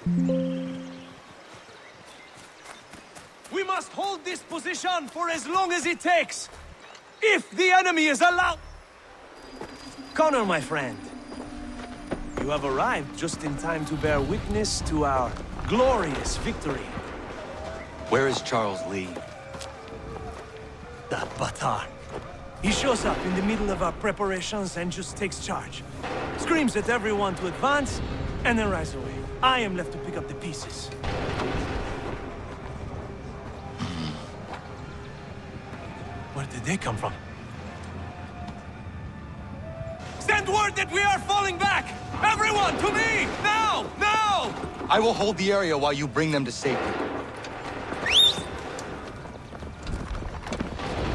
We must hold this position for as long as it takes! If the enemy is allowed... Connor, my friend. You have arrived just in time to bear witness to our glorious victory. Where is Charles Lee? That Batar. He shows up in the middle of our preparations and just takes charge. Screams at everyone to advance, and then rides away. I am left to pick up the pieces. Where did they come from? Send word that we are falling back! Everyone, to me! Now! Now! I will hold the area while you bring them to safety.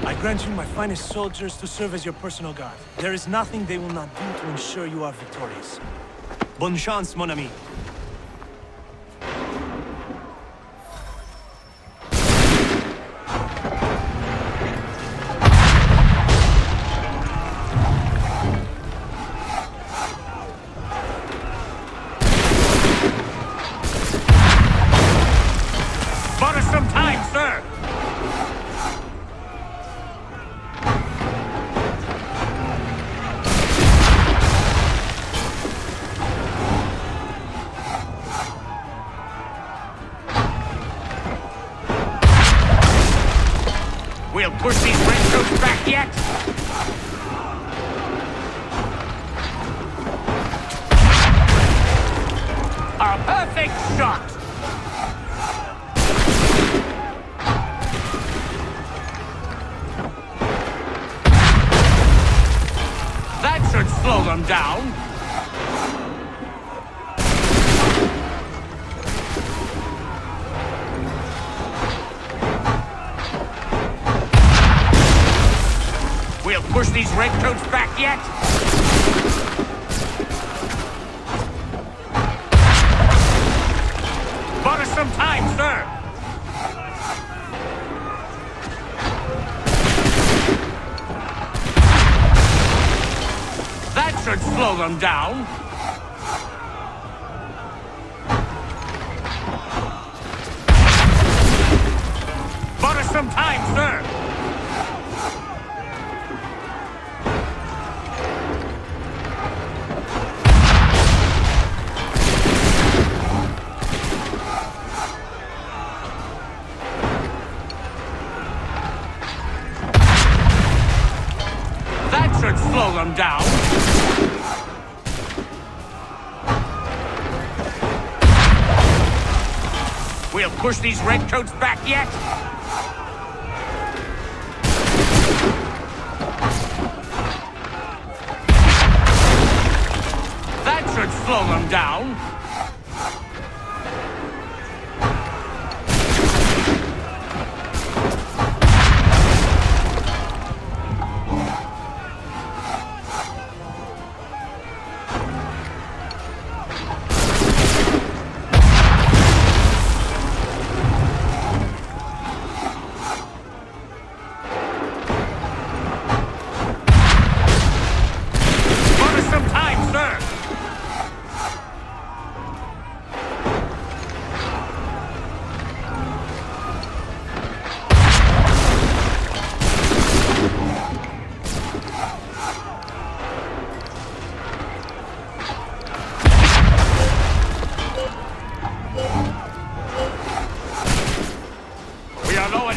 I grant you my finest soldiers to serve as your personal guard. There is nothing they will not do to ensure you are victorious. Bonne chance, mon ami. Bought us some time, sir! We'll push these redcoats back yet! A perfect shot! That should slow them down. We'll push these redcoats back yet? Bought us some time, sir! That should slow them down. Bought us some time, sir! Should slow them down. We'll push these redcoats back yet? That should slow them down.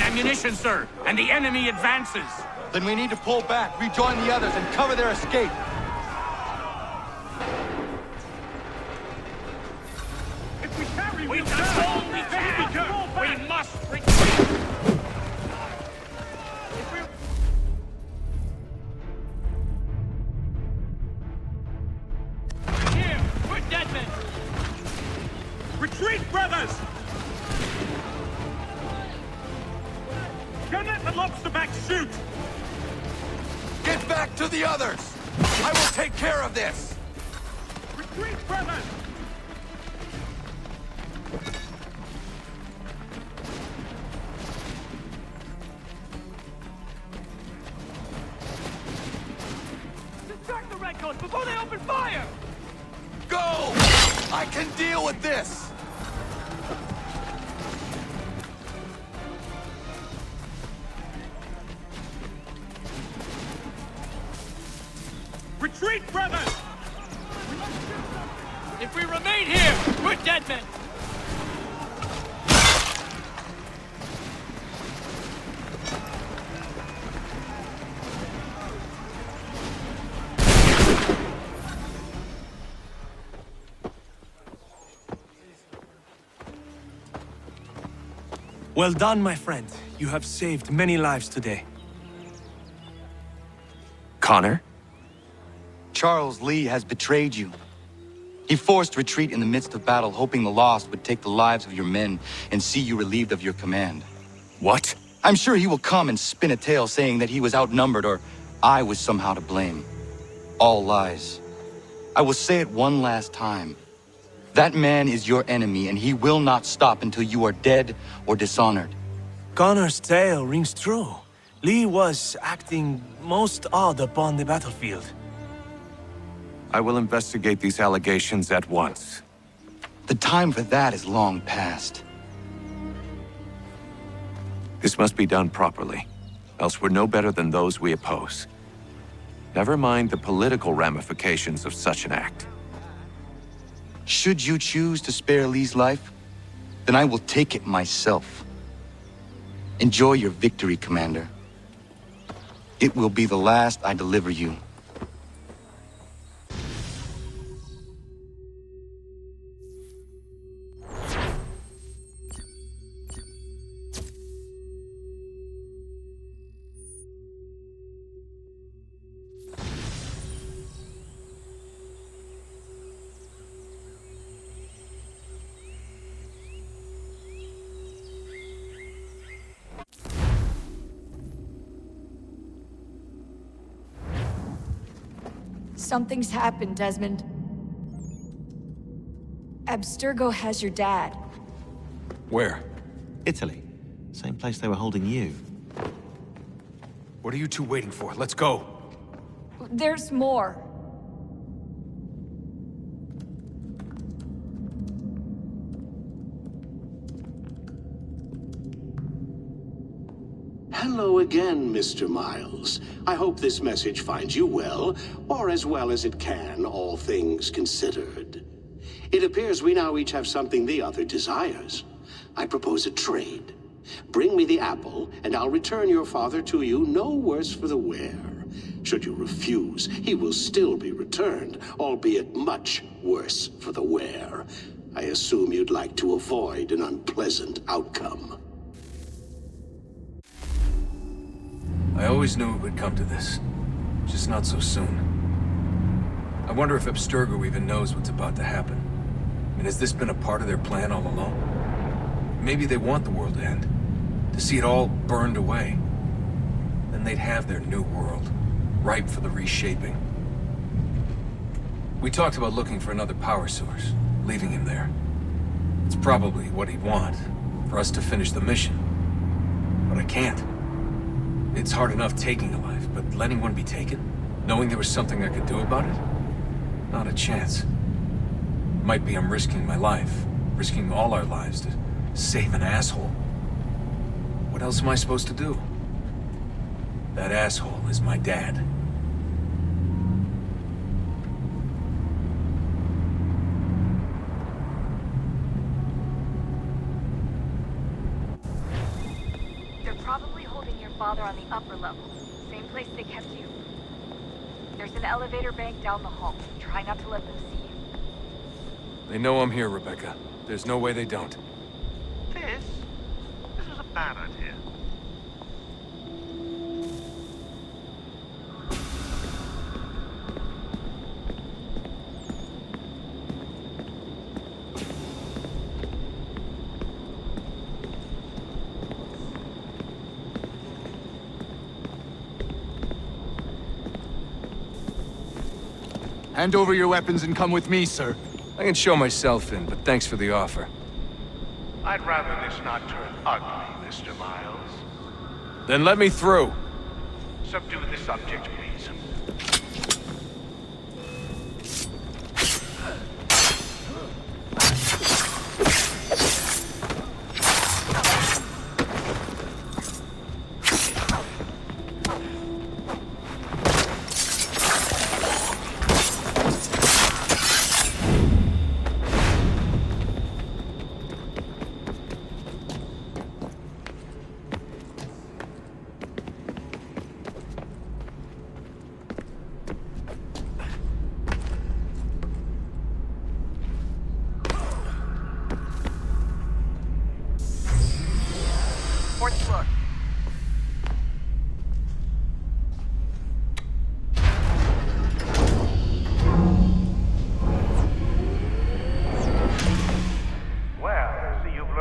Ammunition, sir, and the enemy advances. Then we need to pull back, rejoin the others, and cover their escape. If we carry, we can. We must retreat. Here, we're dead men. Retreat, brothers! Don't let the lobster back shoot! Get back to the others! I will take care of this! Retreat, brothers! Distract the redcoats before they open fire! Go! I can deal with this! brothers! If we remain here, we're dead men! Well done, my friend. You have saved many lives today. Connor? Charles Lee has betrayed you. He forced retreat in the midst of battle, hoping the lost would take the lives of your men and see you relieved of your command. What? I'm sure he will come and spin a tale saying that he was outnumbered or I was somehow to blame. All lies. I will say it one last time. That man is your enemy, and he will not stop until you are dead or dishonored. Connor's tale rings true. Lee was acting most odd upon the battlefield. I will investigate these allegations at once. The time for that is long past. This must be done properly, else we're no better than those we oppose. Never mind the political ramifications of such an act. Should you choose to spare Lee's life, then I will take it myself. Enjoy your victory, Commander. It will be the last I deliver you. Something's happened, Desmond. Abstergo has your dad. Where? Italy. Same place they were holding you. What are you two waiting for? Let's go. There's more. Hello again, Mr. Miles. I hope this message finds you well, or as well as it can, all things considered. It appears we now each have something the other desires. I propose a trade. Bring me the apple, and I'll return your father to you no worse for the wear. Should you refuse, he will still be returned, albeit much worse for the wear. I assume you'd like to avoid an unpleasant outcome. I always knew it would come to this. Just not so soon. I wonder if Abstergo even knows what's about to happen. I mean, has this been a part of their plan all along? Maybe they want the world to end. To see it all burned away. Then they'd have their new world, ripe for the reshaping. We talked about looking for another power source, leaving him there. It's probably what he'd want, for us to finish the mission. But I can't. It's hard enough taking a life, but letting one be taken? Knowing there was something I could do about it? Not a chance. Might be I'm risking my life, risking all our lives to save an asshole. What else am I supposed to do? That asshole is my dad. They're probably holding your father on the upper level. Same place they kept you. There's an elevator bank down the hall. Try not to let them see you. They know I'm here, Rebecca. There's no way they don't. This was a bad idea. Hand over your weapons and come with me, sir. I can show myself in, but thanks for the offer. I'd rather this not turn ugly, Mr. Miles. Then let me through. Subdue the subject, please.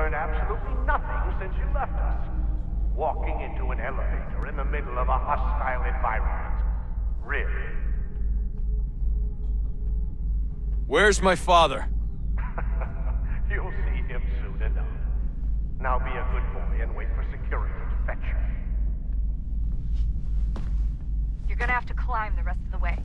learned absolutely nothing since you left us. Walking into an elevator in the middle of a hostile environment. Really? Where's my father? You'll see him soon enough. Now be a good boy and wait for security to fetch you. You're gonna have to climb the rest of the way.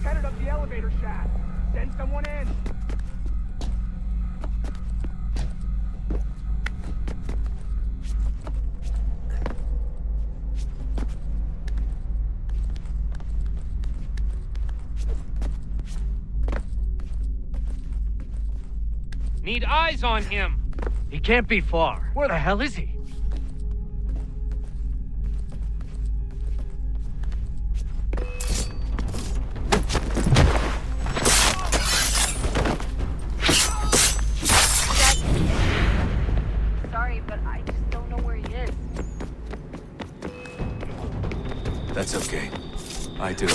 Headed up the elevator shaft. Send someone in. Need eyes on him. He can't be far. Where the hell is he? Sorry, but I just don't know where he is. That's okay. I do.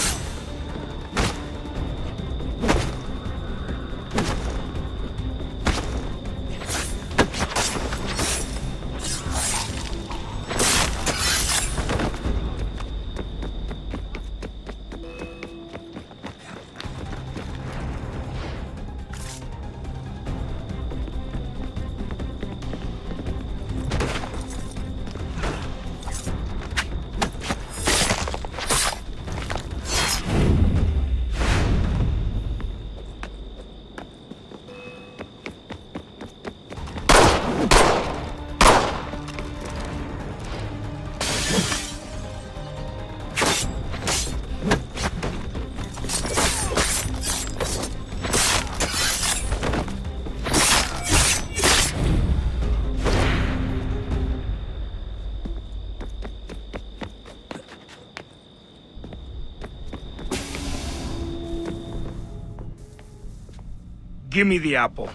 Give me the apple.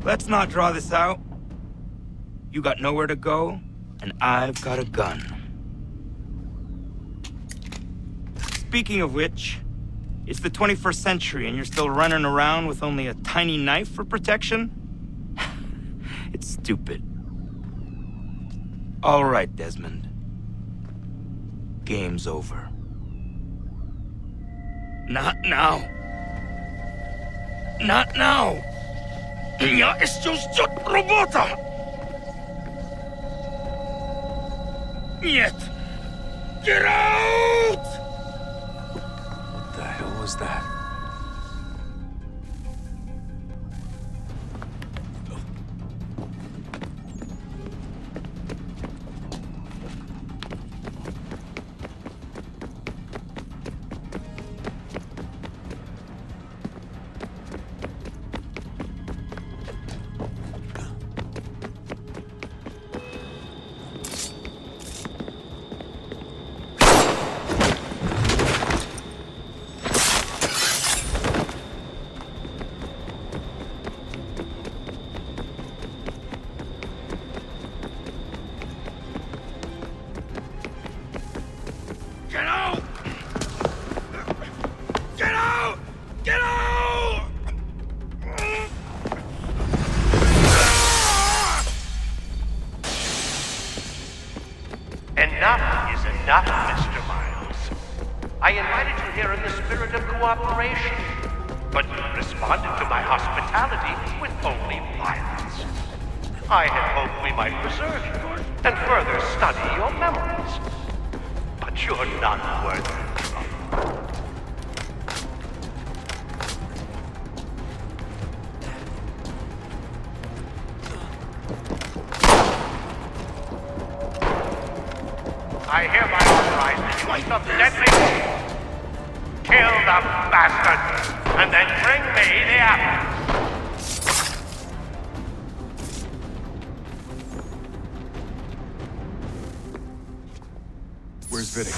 Let's not draw this out. You got nowhere to go, and I've got a gun. Speaking of which, it's the 21st century and you're still running around with only a tiny knife for protection? It's stupid. All right, Desmond. Game's over. Not now. Not now. Я еще ждет работа. Нет. Get out! What the hell was that? Get out! Get out! Get out! Enough is enough, Mr. Miles. I invited you here in the spirit of cooperation, but you responded to my hospitality with only violence. I had hoped we might preserve you and further study your memories. But you're not worth the trouble. I hereby authorize the use of deadly force. Kill the bastard, and then bring me the apple. Where's Vidic?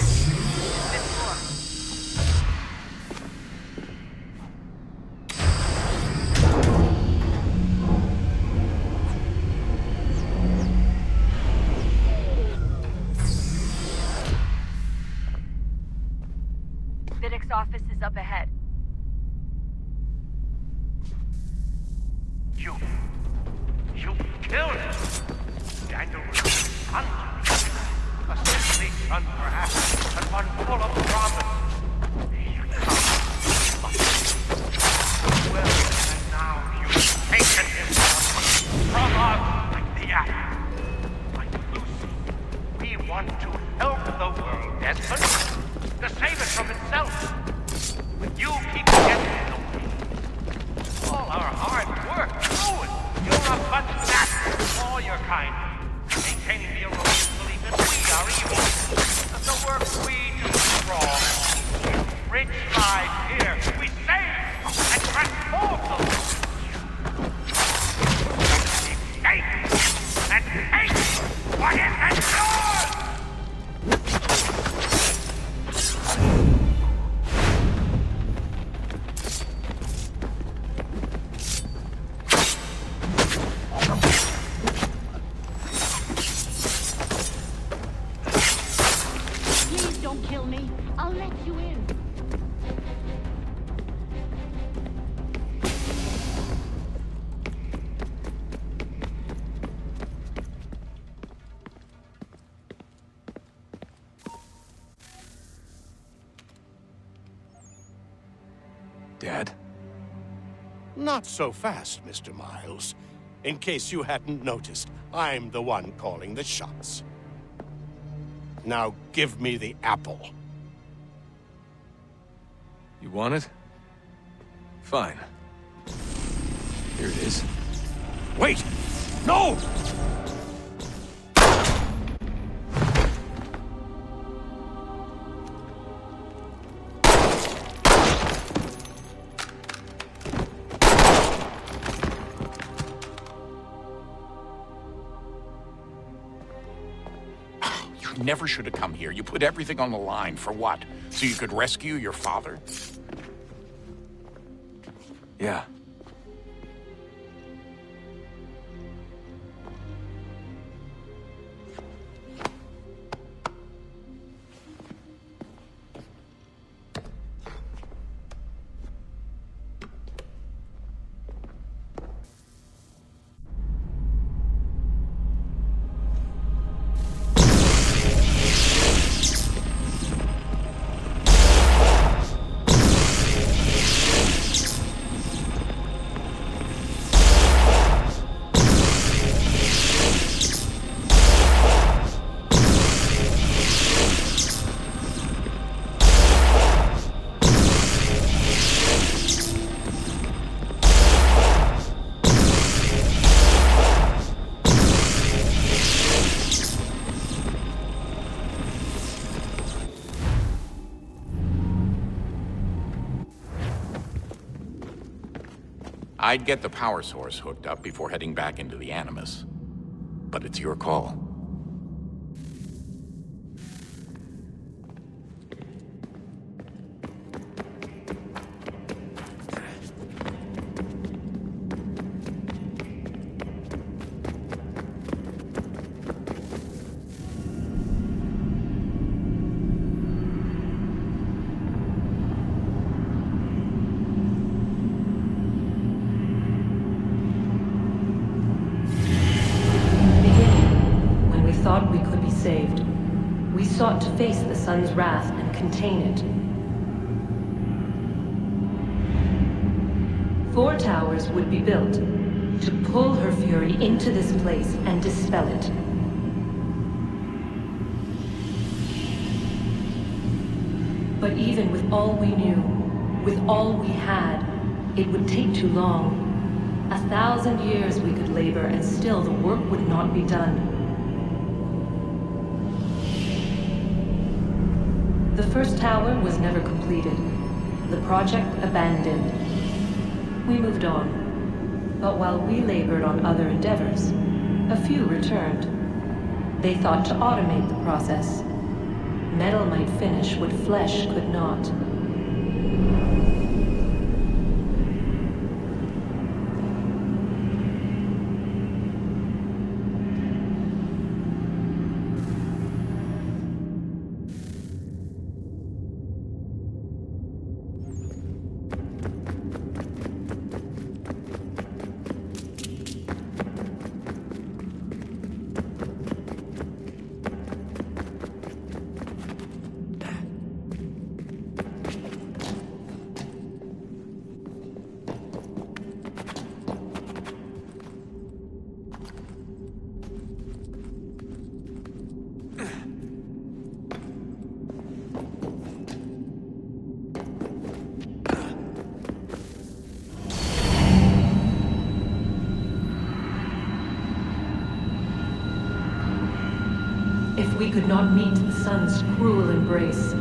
Dad? Not so fast, Mr. Miles. In case you hadn't noticed, I'm the one calling the shots. Now give me the apple. You want it? Fine. Here it is. Wait! No! You never should have come here. You put everything on the line. For what? So you could rescue your father? Yeah. I'd get the power source hooked up before heading back into the Animus. But it's your call. We sought to face the sun's wrath and contain it. 4 towers would be built to pull her fury into this place and dispel it. But even with all we knew, with all we had, it would take too long. 1,000 years we could labor and still the work would not be done. The first tower was never completed. The project abandoned. We moved on. But while we labored on other endeavors, a few returned. They thought to automate the process. Metal might finish what flesh could not. If we could not meet the sun's cruel embrace,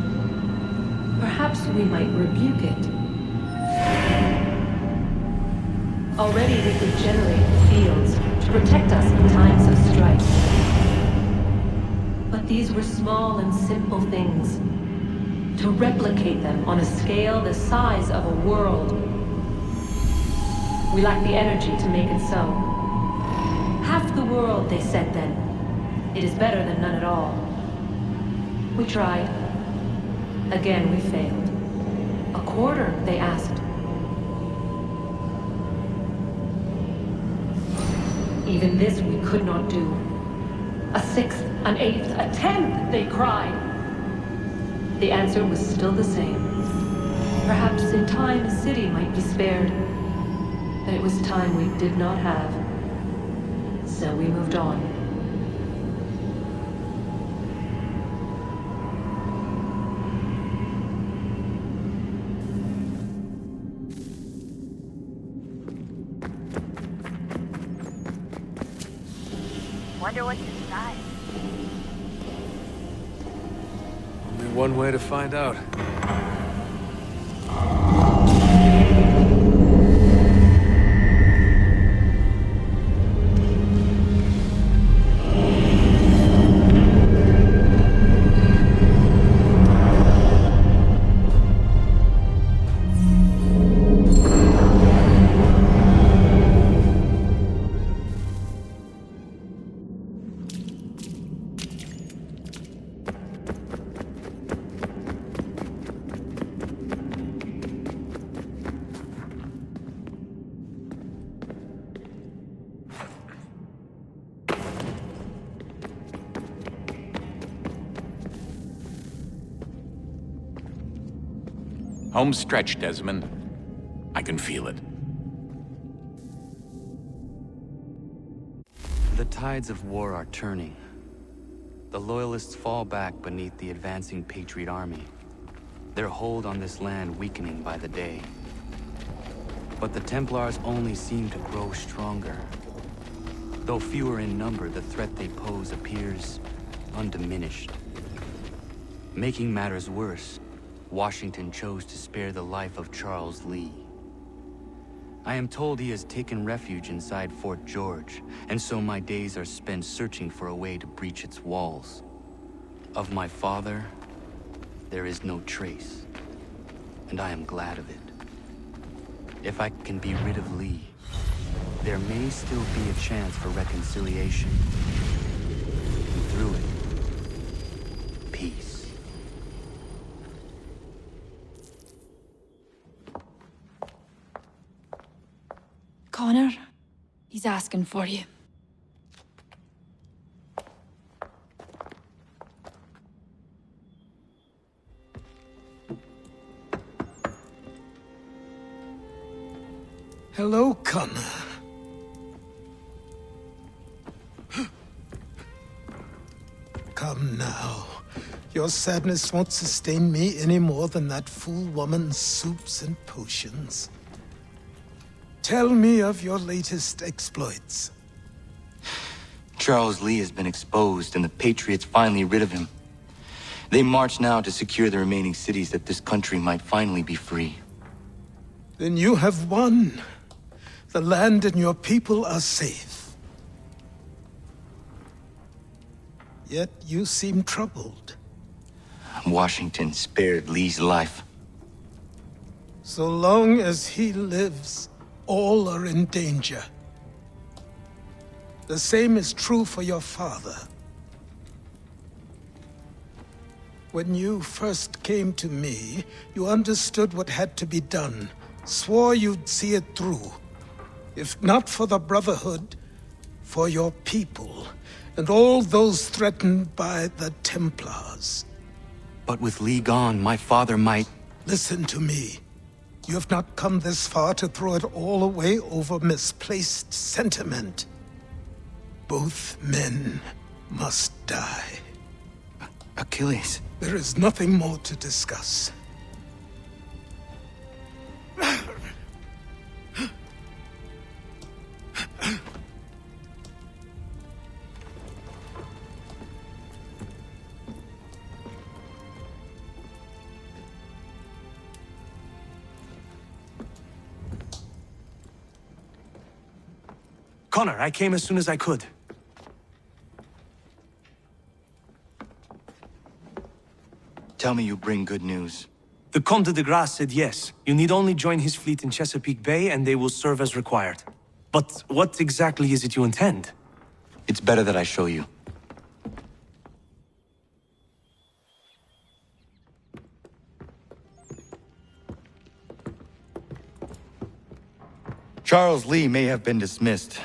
perhaps we might rebuke it. Already we could generate the fields to protect us in times of strife. But these were small and simple things. To replicate them on a scale the size of a world, we lack the energy to make it so. Half the world, they said then. It is better than none at all. We tried. Again, we failed. A quarter, they asked. Even this we could not do. A 6th, an 8th, a 10th, they cried. The answer was still the same. Perhaps in time a city might be spared. But it was time we did not have. So we moved on. Wonder what's inside. Only one way to find out. Home stretch, Desmond. I can feel it. The tides of war are turning. The Loyalists fall back beneath the advancing Patriot army, their hold on this land weakening by the day. But the Templars only seem to grow stronger. Though fewer in number, the threat they pose appears undiminished. Making matters worse, Washington chose to spare the life of Charles Lee. I am told he has taken refuge inside Fort George, and so my days are spent searching for a way to breach its walls. Of my father, there is no trace, and I am glad of it. If I can be rid of Lee, there may still be a chance for reconciliation. And through it, peace. Connor, he's asking for you. Hello, Connor. Come now. Your sadness won't sustain me any more than that fool woman's soups and potions. Tell me of your latest exploits. Charles Lee has been exposed, and the Patriots finally rid of him. They march now to secure the remaining cities that this country might finally be free. Then you have won. The land and your people are safe. Yet you seem troubled. Washington spared Lee's life. So long as he lives, all are in danger. The same is true for your father. When you first came to me, you understood what had to be done, swore you'd see it through. If not for the Brotherhood, for your people, and all those threatened by the Templars. But with Lee gone, my father might... Listen to me. You have not come this far to throw it all away over misplaced sentiment. Both men must die. Achilles. There is nothing more to discuss. Connor, I came as soon as I could. Tell me you bring good news. The Comte de Grasse said yes. You need only join his fleet in Chesapeake Bay and they will serve as required. But what exactly is it you intend? It's better that I show you. Charles Lee may have been dismissed,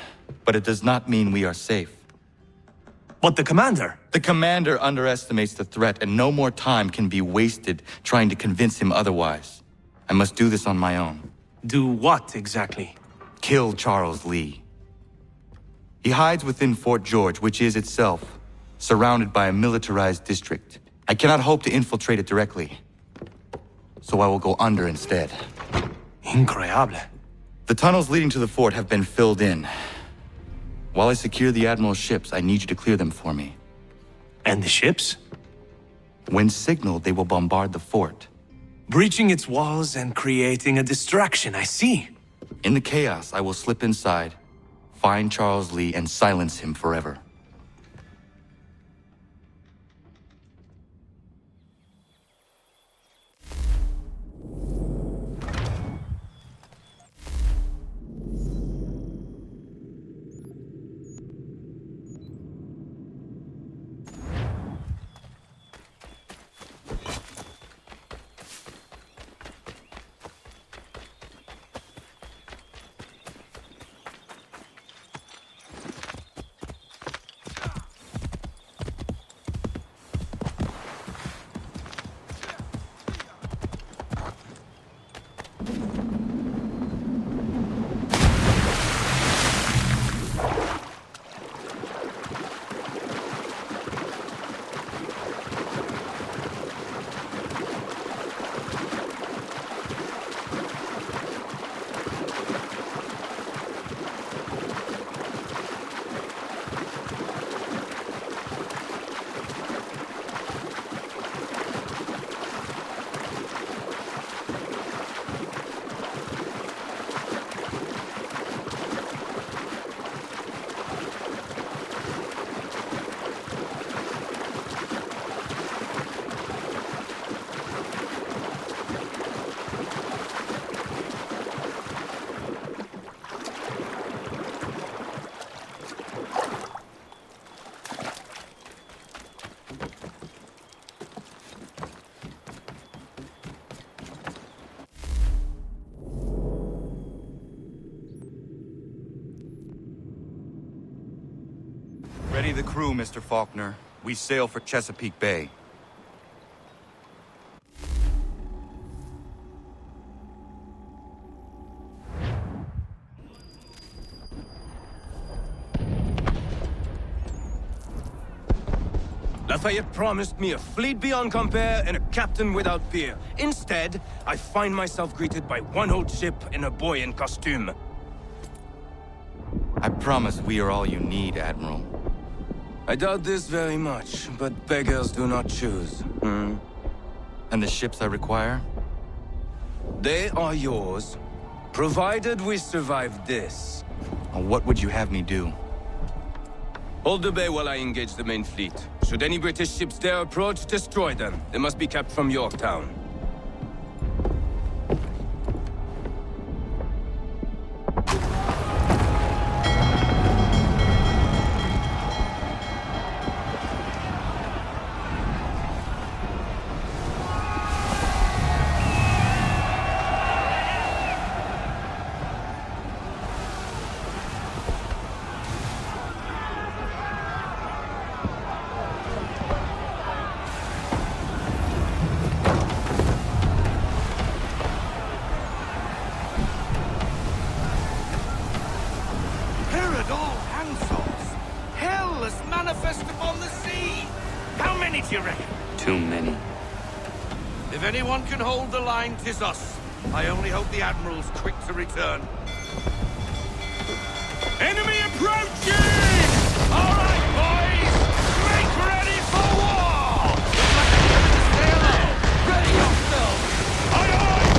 but it does not mean we are safe. But the commander? The commander underestimates the threat, and no more time can be wasted trying to convince him otherwise. I must do this on my own. Do what, exactly? Kill Charles Lee. He hides within Fort George, which is itself surrounded by a militarized district. I cannot hope to infiltrate it directly, so I will go under instead. Incroyable. The tunnels leading to the fort have been filled in. While I secure the Admiral's ships, I need you to clear them for me. And the ships? When signaled, they will bombard the fort. Breaching its walls and creating a distraction, I see. In the chaos, I will slip inside, find Charles Lee, and silence him forever. Ready the crew, Mr. Faulkner. We sail for Chesapeake Bay. Lafayette promised me a fleet beyond compare and a captain without peer. Instead, I find myself greeted by one old ship and a boy in costume. I promise we are all you need, Admiral. I doubt this very much, but beggars do not choose. And the ships I require? They are yours, provided we survive this. What would you have me do? Hold the bay while I engage the main fleet. Should any British ships dare approach, destroy them. They must be kept from Yorktown. Too many. If anyone can hold the line, 'tis us. I only hope the Admiral's quick to return. Enemy approaching! All right, boys! Make ready for war! Looks like I'm going to stay alone. Ready yourselves! Aye, aye!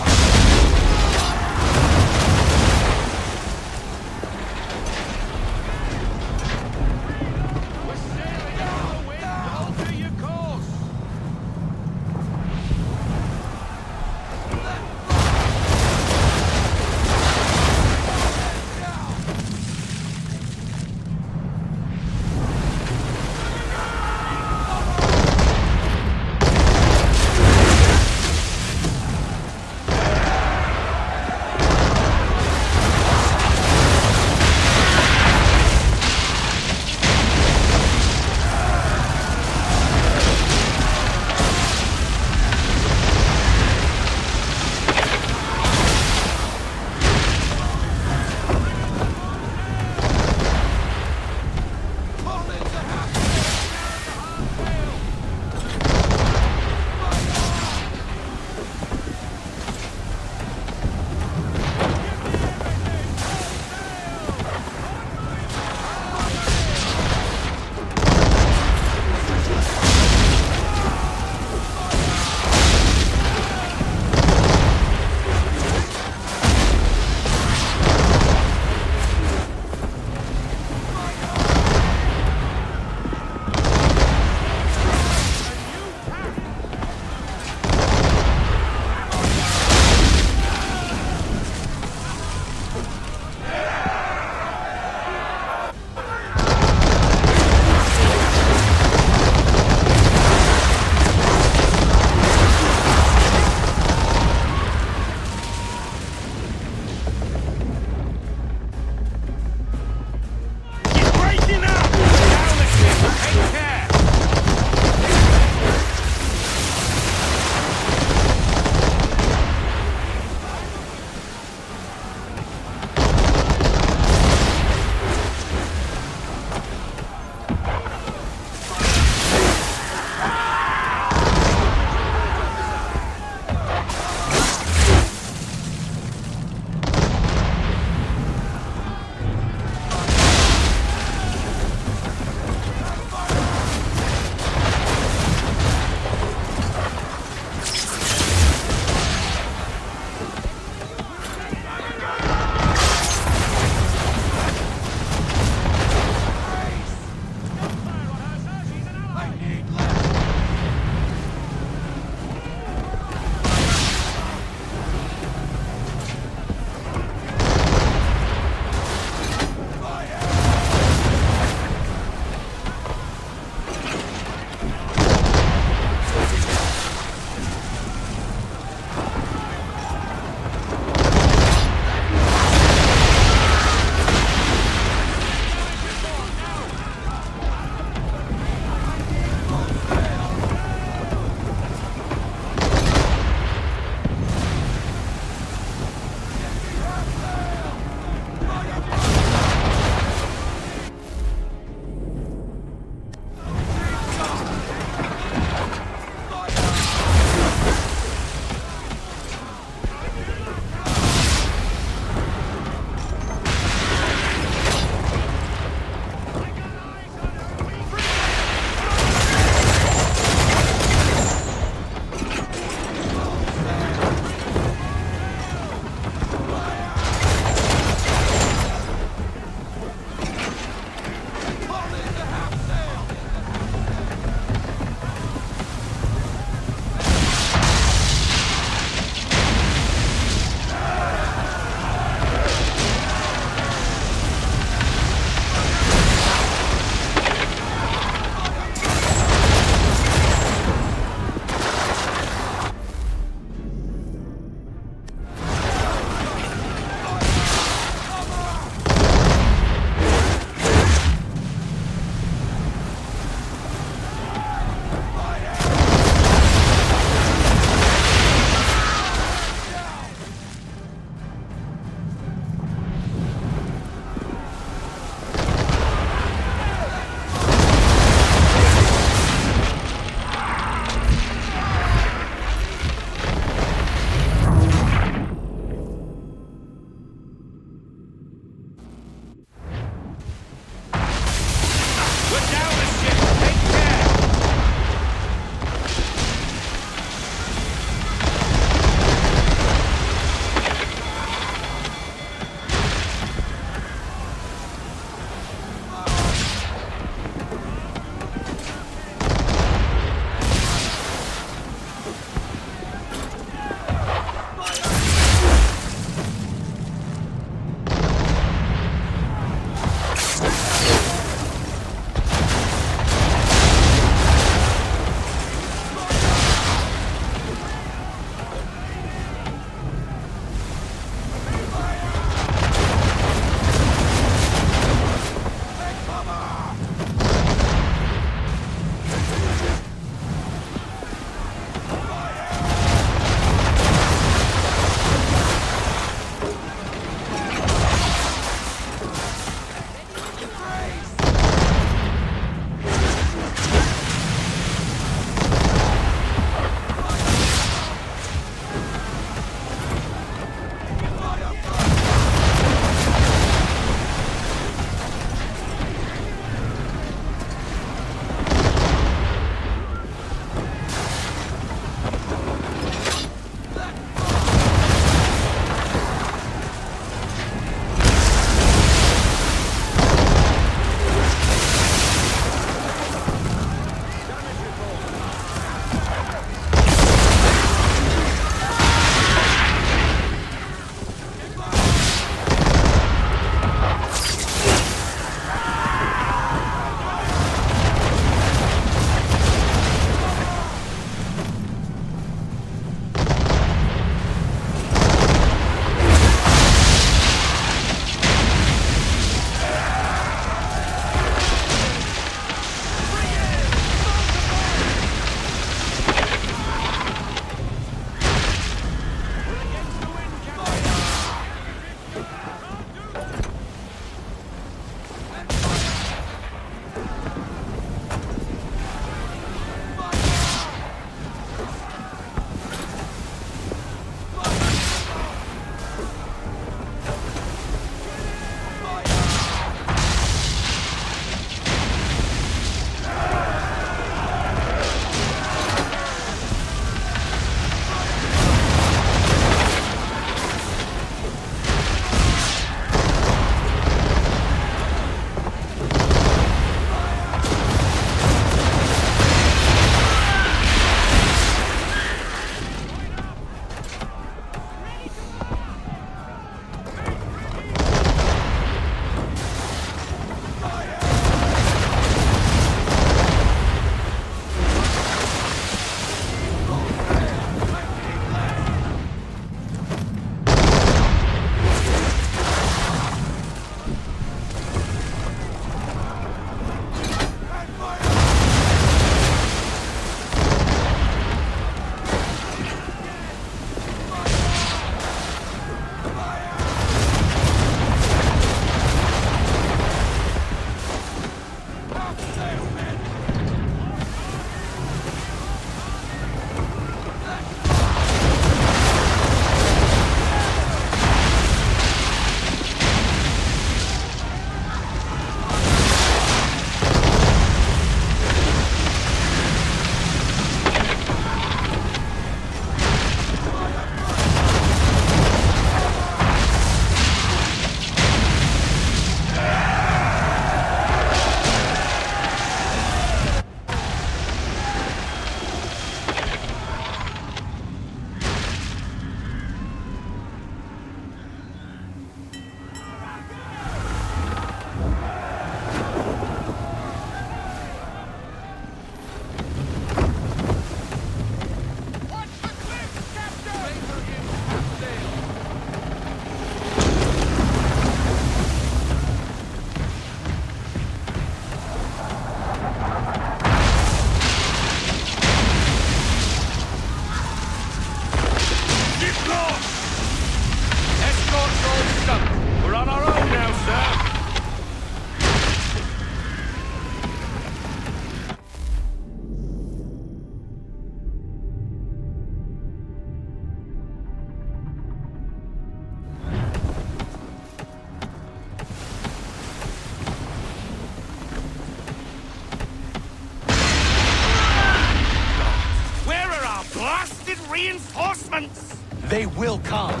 reinforcements! They will come.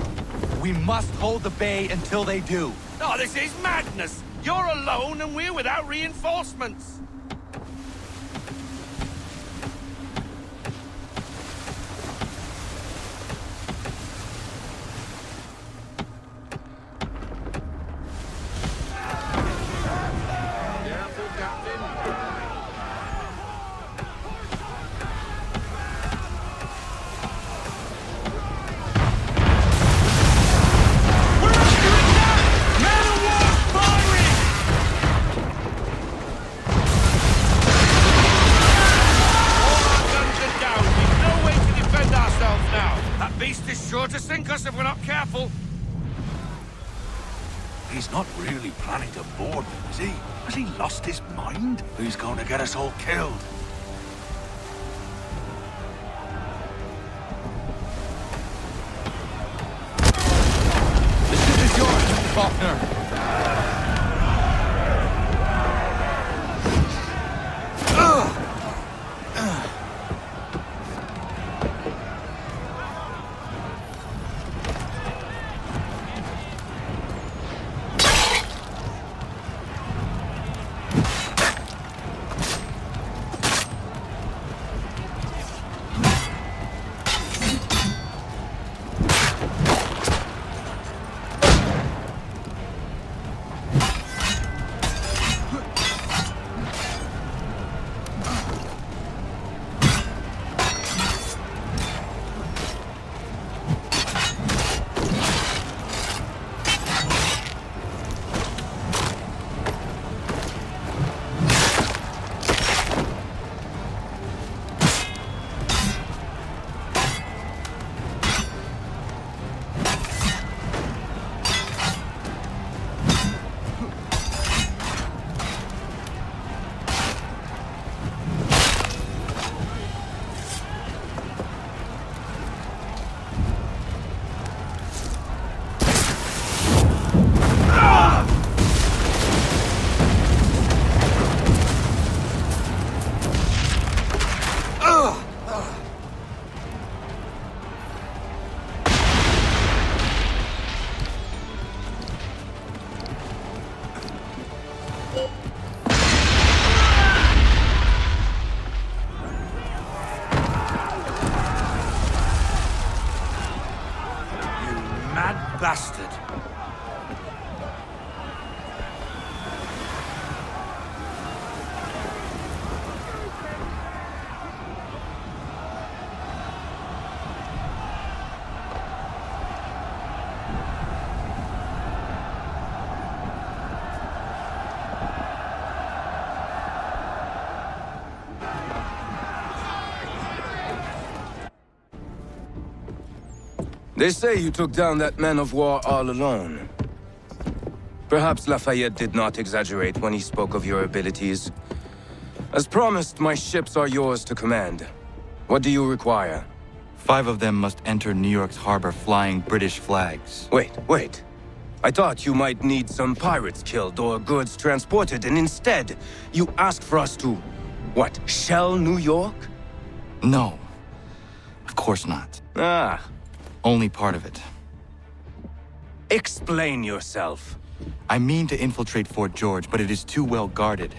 We must hold the bay until they do. Oh, this is madness! You're alone and we're without reinforcements! To sink us if we're not careful. He's not really planning to board them, is he? Has he lost his mind? He's going to get us all killed. The ship is yours, Faulkner. Bastard. They say you took down that man of war all alone. Perhaps Lafayette did not exaggerate when he spoke of your abilities. As promised, my ships are yours to command. What do you require? 5 of them must enter New York's harbor flying British flags. Wait. I thought you might need some pirates killed or goods transported, and instead, you asked for us to, what, shell New York? No. Of course not. Ah. Only part of it. Explain yourself. I mean to infiltrate Fort George, but it is too well guarded.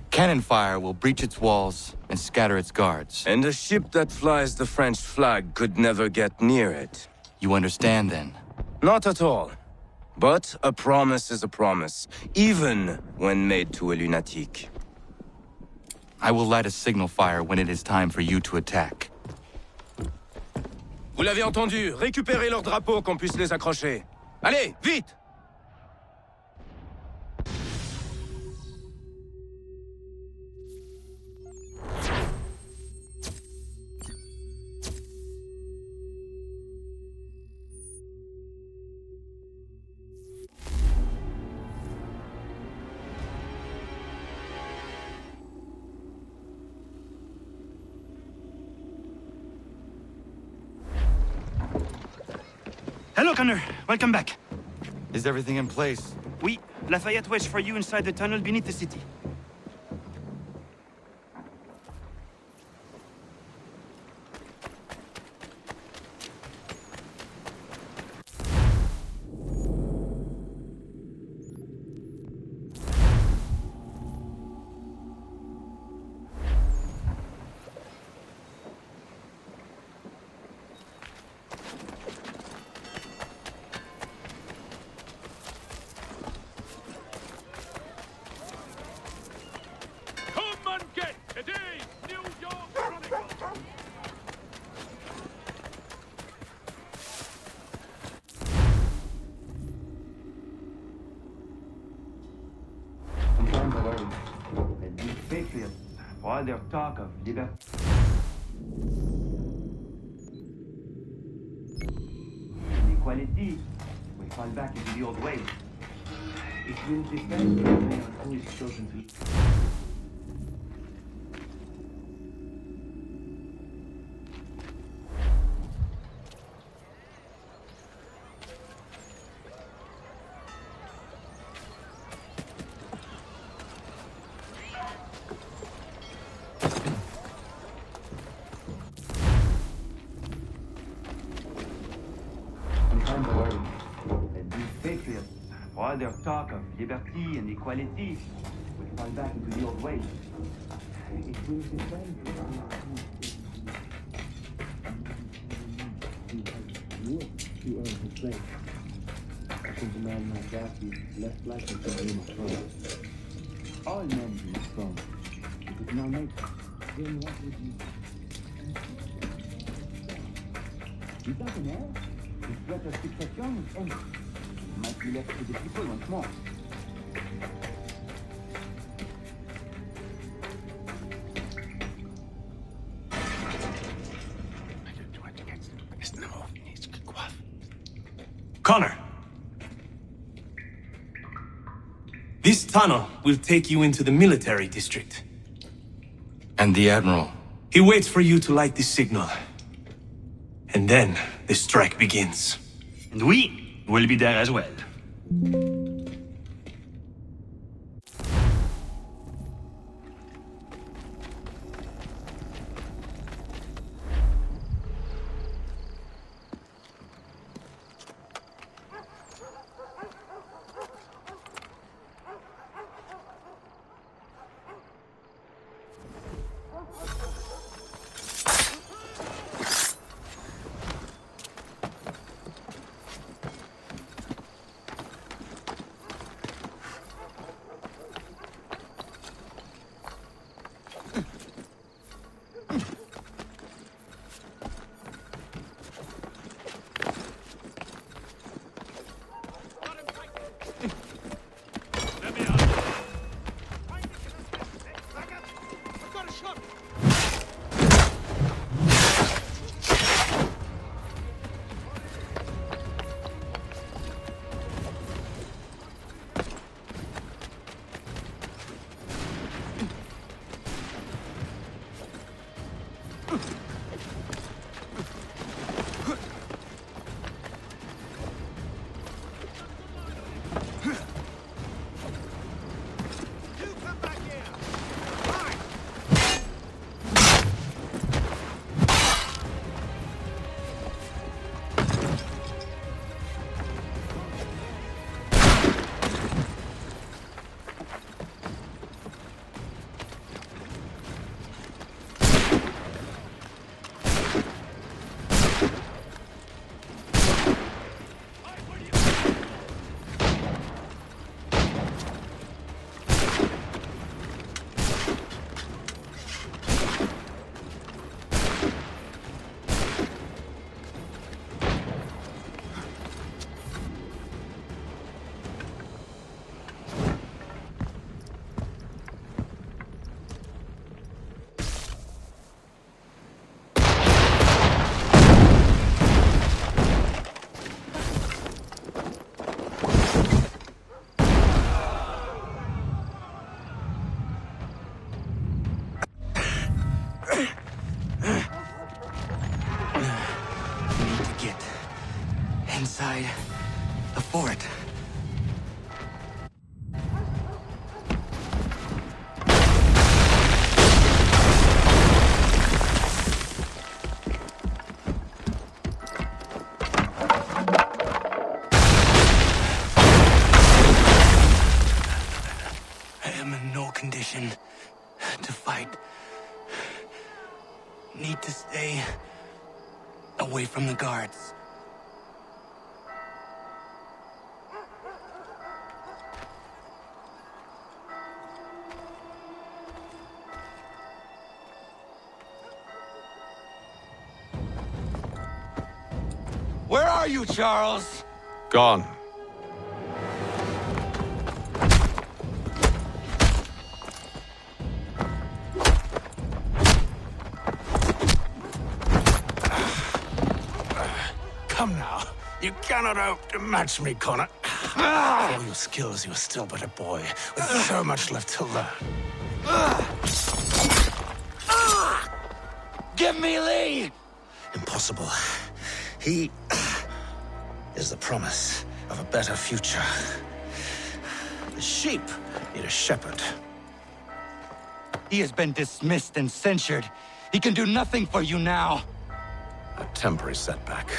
Cannon fire will breach its walls and scatter its guards. And a ship that flies the French flag could never get near it. You understand, then? Not at all. But a promise is a promise, even when made to a lunatic. I will light a signal fire when it is time for you to attack. Vous l'avez entendu, récupérez leurs drapeaux qu'on puisse les accrocher. Allez, vite! Hello, Connor. Welcome back. Is everything in place? Oui. Lafayette waits for you inside the tunnel beneath the city. all their talk of liberty and equality will fall back into the old ways. It will depend on who is chosen to. Sometimes I worry that these patriots, for all their talk of liberty and equality, will fall back into the old ways. It will depend on to earn his place. I think a man like that is less likely to dream of throne. All men dream of throne. It is now nature. Then what would you do? He doesn't know. The threat of succession is ended. It might be left to the people once more. Connor! This tunnel will take you into the military district. And the Admiral? He waits for you to light this signal. And then the strike begins. And we will be there as well. Inside the fort. I am in no condition to fight. Need to stay away from the guards. Where are you, Charles? Gone. Come now. You cannot hope to match me, Connor. For all your skills, you are still but a boy, with so much left to learn. Give me Lee! Impossible. He is the promise of a better future. The sheep need a shepherd. He has been dismissed and censured. He can do nothing for you now. A temporary setback.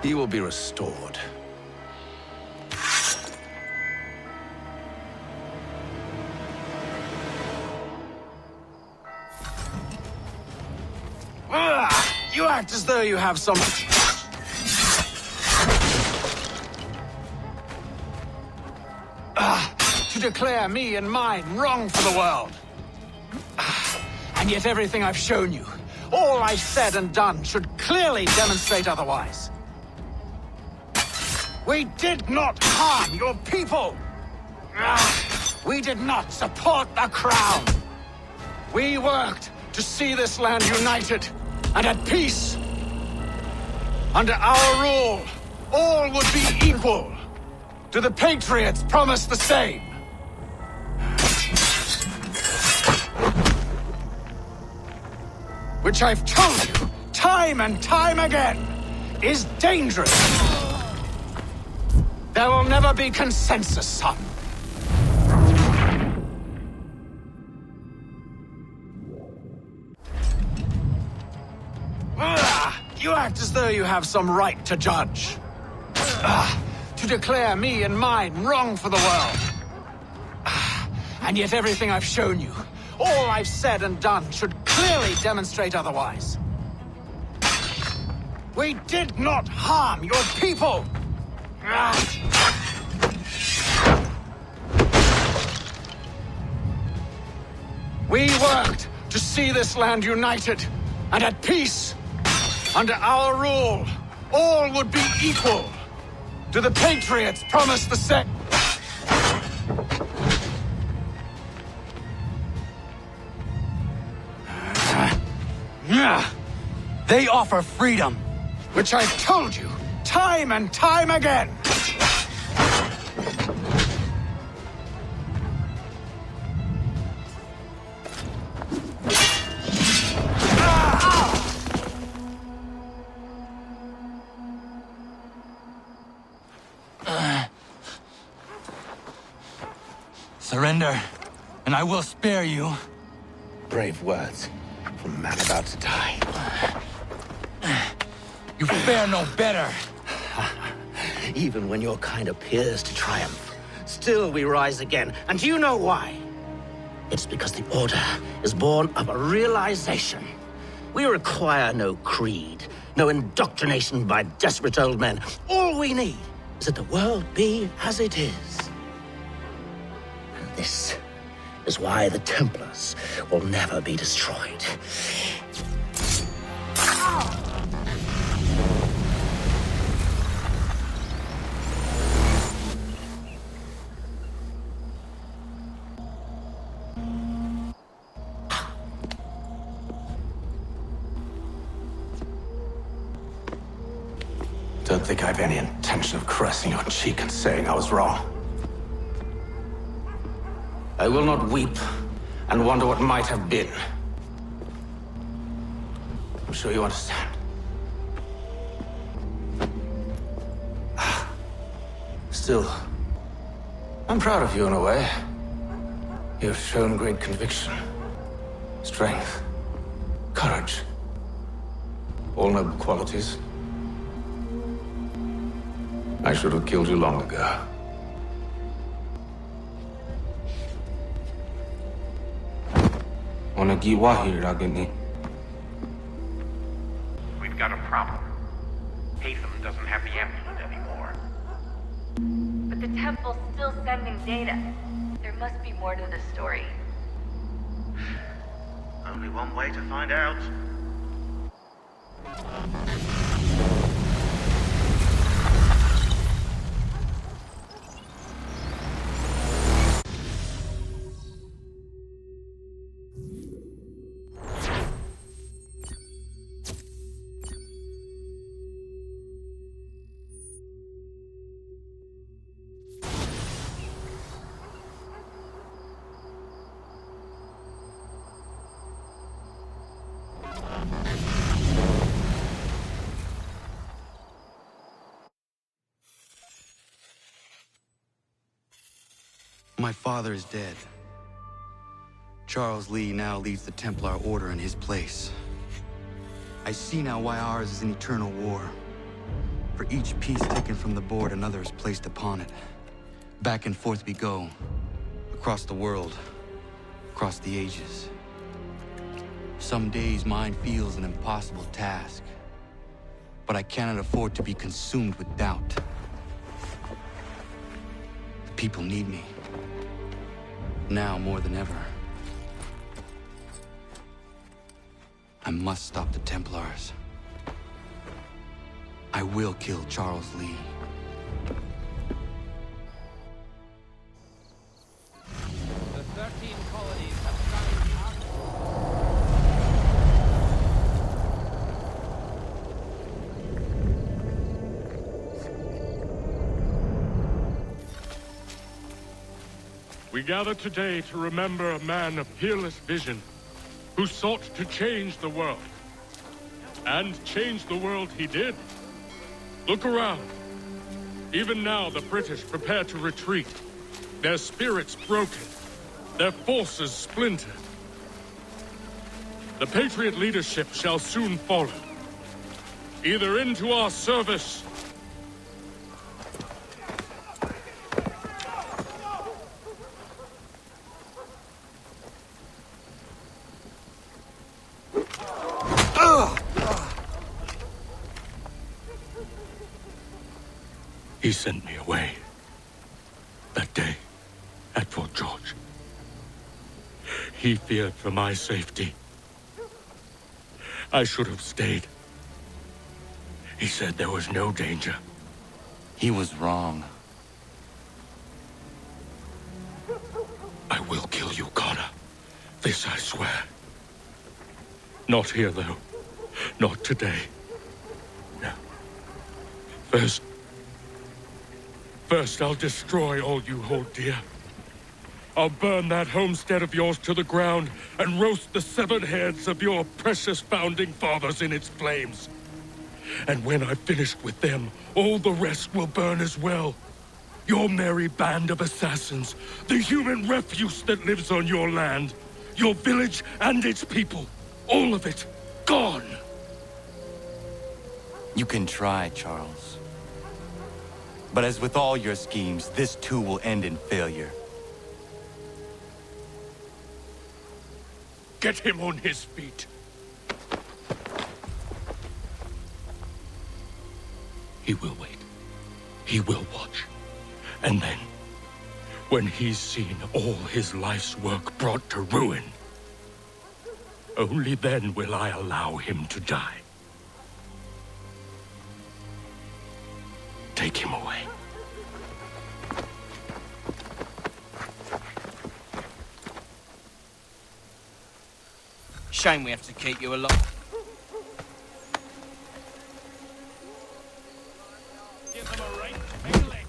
He will be restored. You act as though you have some... to declare me and mine wrong for the world. And yet everything I've shown you, all I've said and done, should clearly demonstrate otherwise. We did not harm your people. We did not support the crown. We worked to see this land united and at peace. Under our rule, all would be equal. Do the Patriots promise the same? Which I've told you, time and time again, is dangerous. There will never be consensus, son. You act as though you have some right to judge. To declare me and mine wrong for the world. And yet everything I've shown you, all I've said and done, should clearly demonstrate otherwise. We did not harm your people! We worked to see this land united and at peace. Under our rule, all would be equal. Do the Patriots promise the same? They offer freedom. Which I've told you, time and time again. Surrender, and I will spare you. Brave words from a man about to die. You fare no better. Even when your kind appears to triumph, still we rise again. And do you know why? It's because the Order is born of a realization. We require no creed, no indoctrination by desperate old men. All we need is that the world be as it is. And this is why the Templars will never be destroyed. Don't think I've any intention of caressing your cheek and saying I was wrong. I will not weep and wonder what might have been. I'm sure you understand. Still, I'm proud of you in a way. You have shown great conviction, strength, courage. All noble qualities. I should have killed you long ago. We've got a problem. Hatham doesn't have the amulet anymore. But the temple's still sending data. There must be more to the story. Only one way to find out. My father is dead. Charles Lee now leads the Templar Order in his place. I see now why ours is an eternal war. For each piece taken from the board, another is placed upon it. Back and forth we go, across the world, across the ages. Some days mine feels an impossible task, but I cannot afford to be consumed with doubt. The people need me, now more than ever. I must stop the Templars. I will kill Charles Lee. The 13 colonies have signed We gather today to remember a man of peerless vision who sought to change the world. And change the world he did. Look around. Even now, the British prepare to retreat. Their spirits broken. Their forces splintered. The Patriot leadership shall soon follow. Either into our service He sent me away. That day, at Fort George. He feared for my safety. I should have stayed. He said there was no danger. He was wrong. I will kill you, Connor. This I swear. Not here, though. Not today. No. First, I'll destroy all you hold dear. I'll burn that homestead of yours to the ground and roast the severed heads of your precious founding fathers in its flames. And when I've finished with them, all the rest will burn as well. Your merry band of assassins, the human refuse that lives on your land, your village and its people, all of it, gone. You can try, Charles. But as with all your schemes, this too will end in failure. Get him on his feet. He will wait. He will watch. And then, when he's seen all his life's work brought to ruin, only then will I allow him to die. Take him away. Shame we have to keep you alive. Give them a right to take a leg.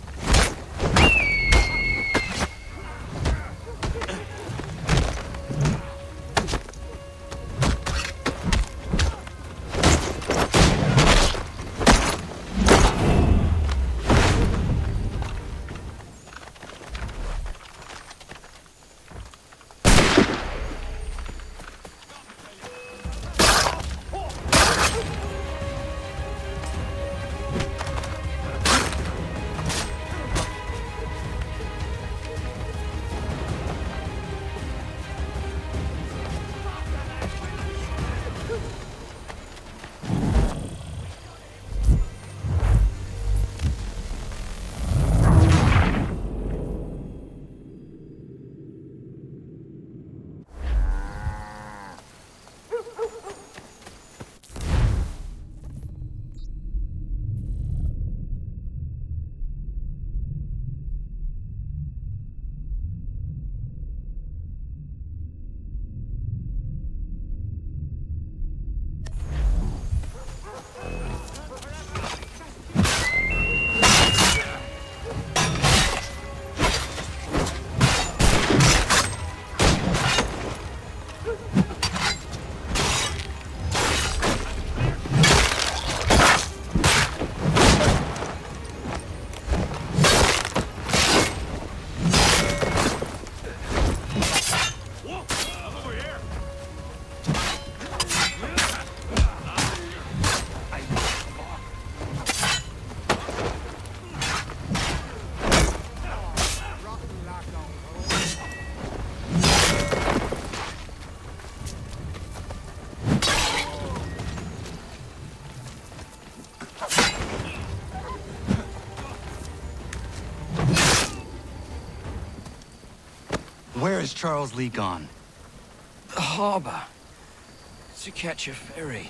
Where's Charles Lee gone? The harbor. To catch a ferry.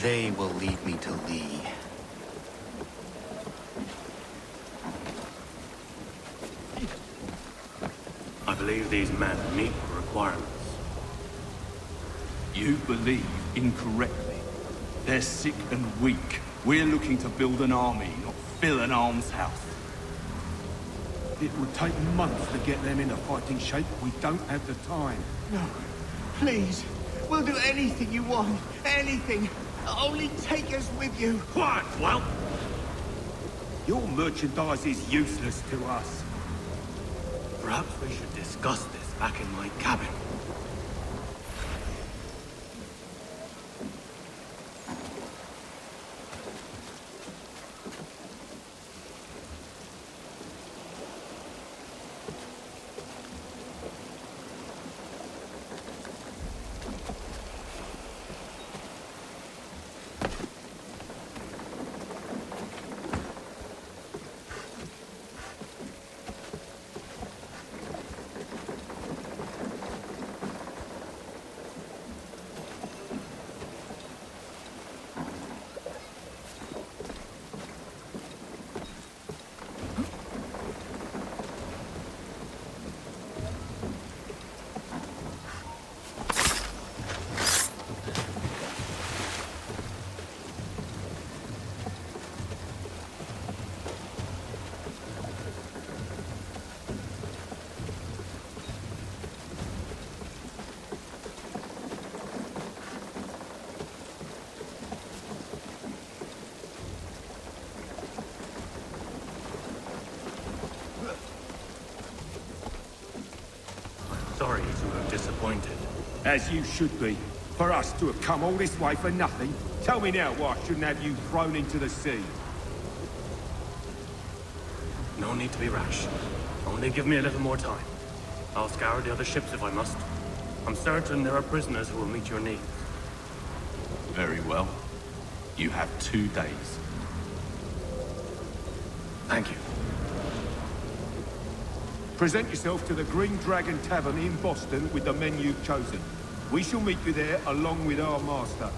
They will lead me to Lee. I believe these men meet the requirements. You believe incorrectly. They're sick and weak. We're looking to build an army, not fill an almshouse. It would take months to get them into fighting shape. We don't have the time. No. Please. We'll do anything you want. Anything. Only take us with you. Quiet, well. Your merchandise is useless to us. Perhaps we should discuss this back in my cabin. Sorry to have disappointed. As you should be. For us to have come all this way for nothing. Tell me now why I shouldn't have you thrown into the sea. No need to be rash. Only give me a little more time. I'll scour the other ships if I must. I'm certain there are prisoners who will meet your needs. Very well. You have 2 days. Thank you. Present yourself to the Green Dragon Tavern in Boston with the men you've chosen. We shall meet you there along with our master.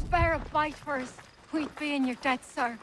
Spare a bite for us. We'd be in your debt, sir.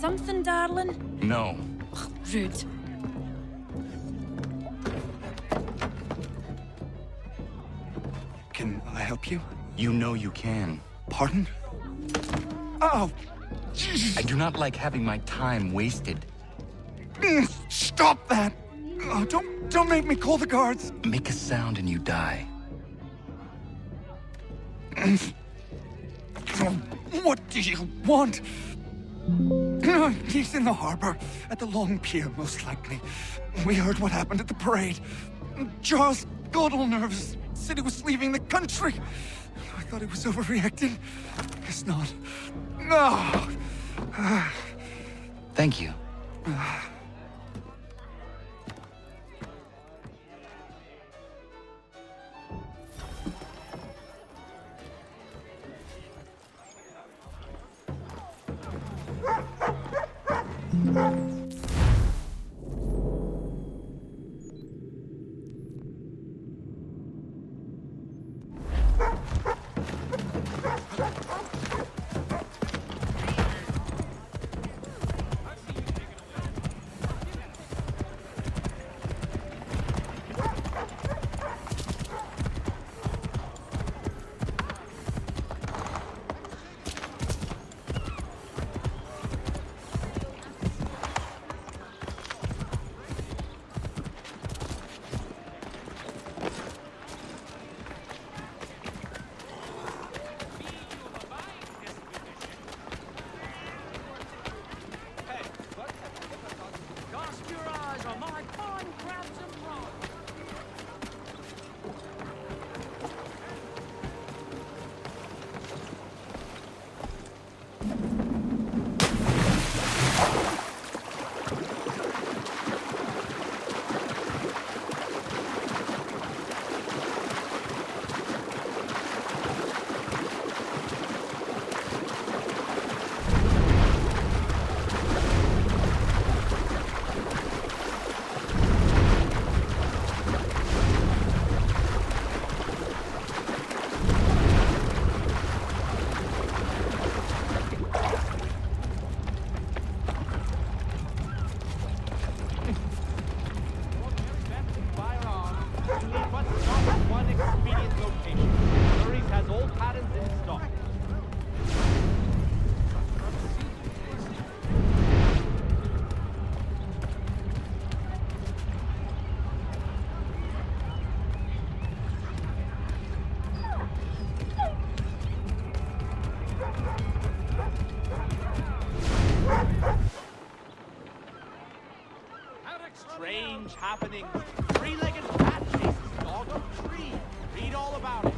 something, darling? No. Ugh, rude. Can I help you? You know you can. Pardon? Oh! I do not like having my time wasted. Stop that! Oh, don't make me call the guards! Make a sound and you die. What do you want? He's in the harbor, at the Long Pier, most likely. We heard what happened at the parade. Charles got all nervous, said he was leaving the country. I thought he was overreacting. Guess not. No! Thank you. Strange happenings. Three-legged rat chases dog up tree. Read all about it.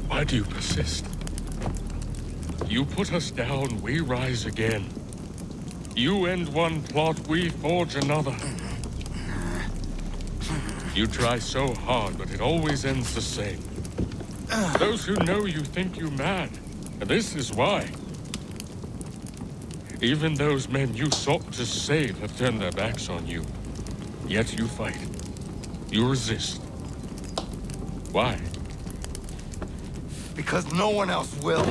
Why do you persist? You put us down, we rise again. You end one plot, we forge another. You try so hard, but it always ends the same. Those who know you think you mad, and this is why. Even those men you sought to save have turned their backs on you. Yet you fight. You resist. Why? Because no one else will.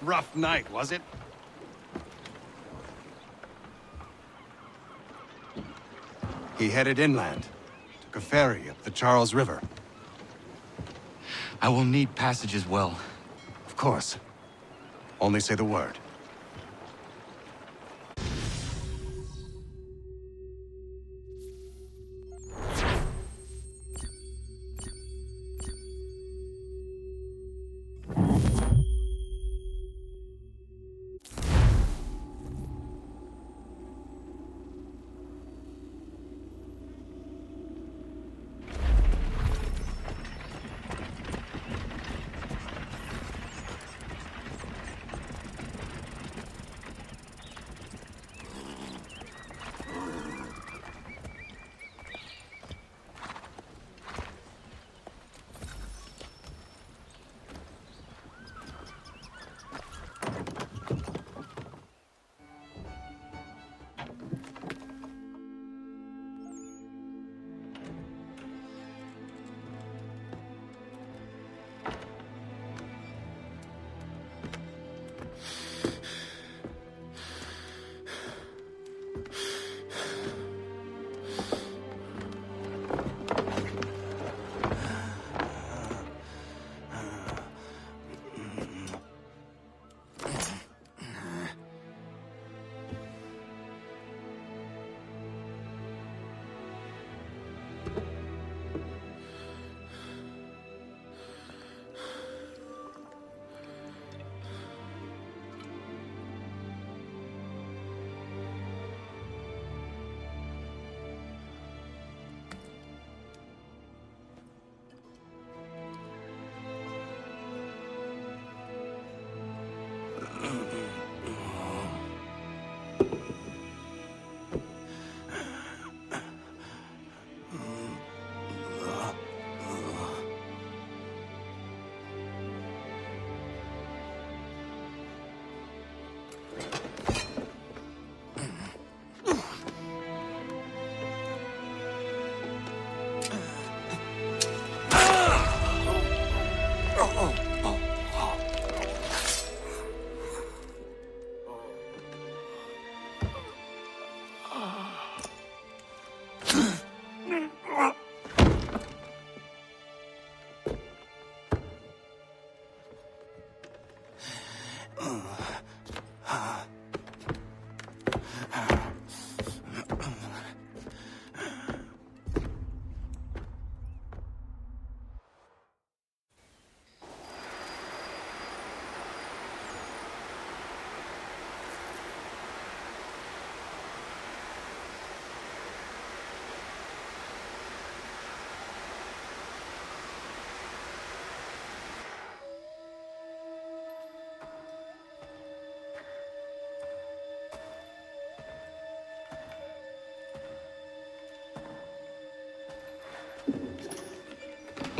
Rough night, was it? He headed inland. Took a ferry up the Charles River. I will need passage as well. Of course. Only say the word.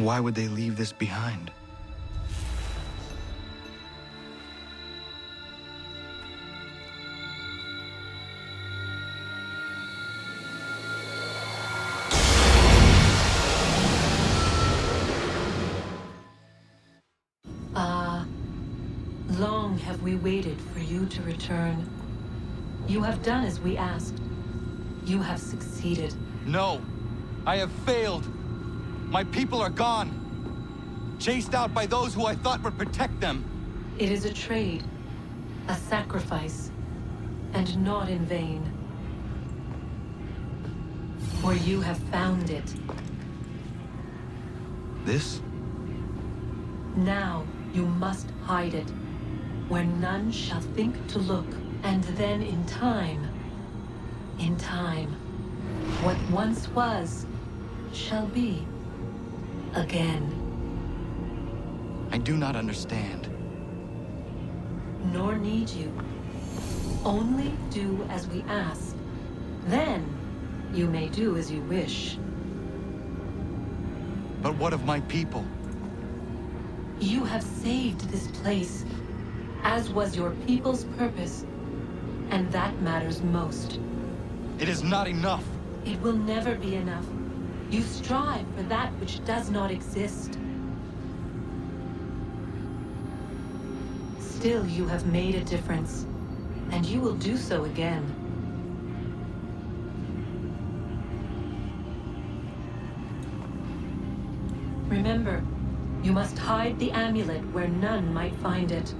Why would they leave this behind? Long have we waited for you to return. You have done as we asked. You have succeeded. No! I have failed! My people are gone! Chased out by those who I thought would protect them! It is a trade, a sacrifice, and not in vain. For you have found it. This? Now you must hide it, where none shall think to look, and then in time, what once was, shall be again. I do not understand. Nor need you. Only do as we ask. Then, you may do as you wish. But what of my people? You have saved this place, as was your people's purpose, and that matters most. It is not enough. It will never be enough. You strive for that which does not exist. Still, you have made a difference, and you will do so again. Remember, you must hide the amulet where none might find it.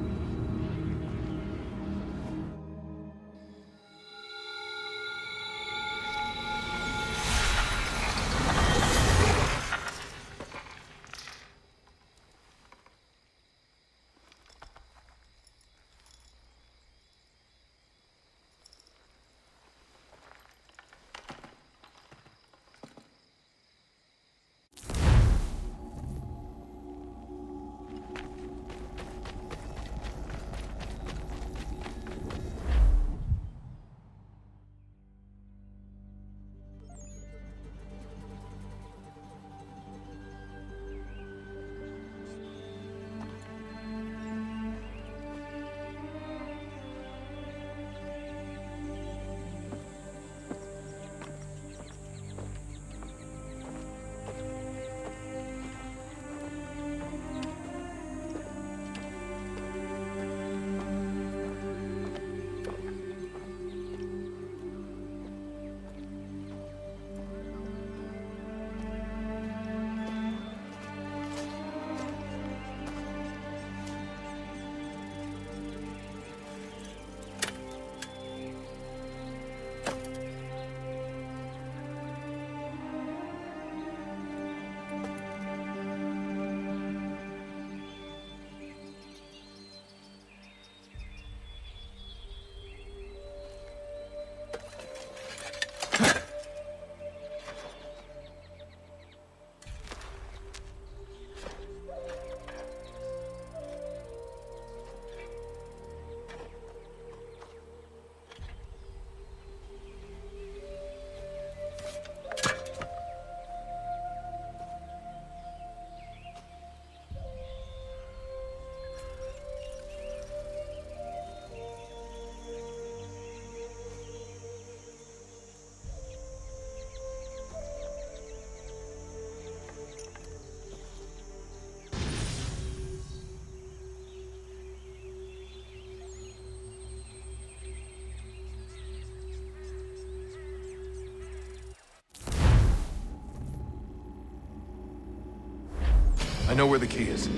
I know where the key is.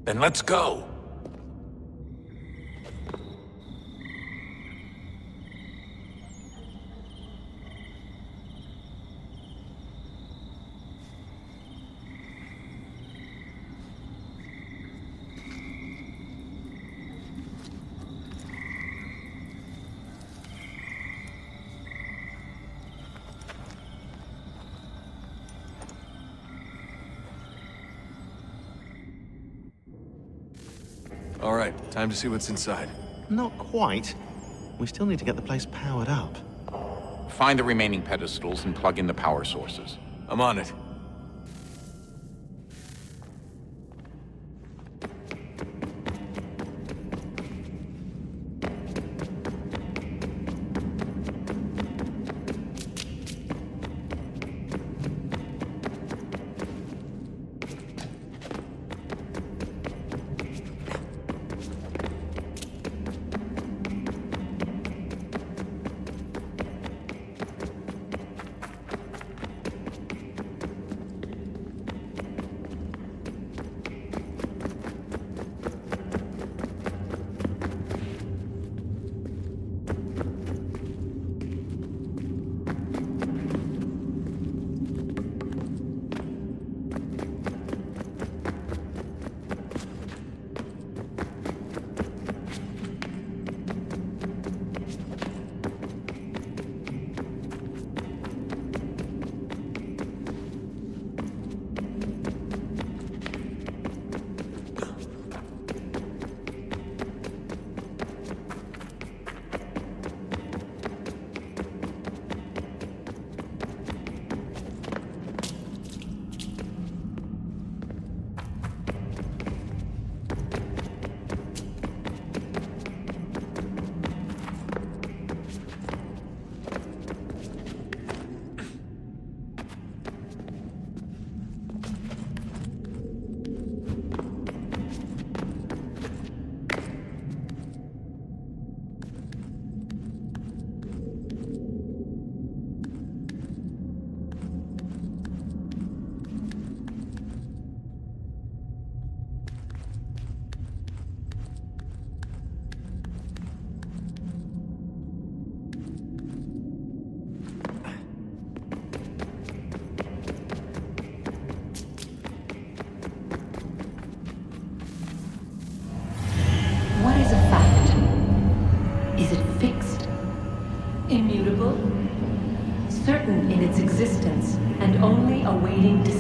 Then let's go! All right, time to see what's inside. Not quite. We still need to get the place powered up. Find the remaining pedestals and plug in the power sources. I'm on it.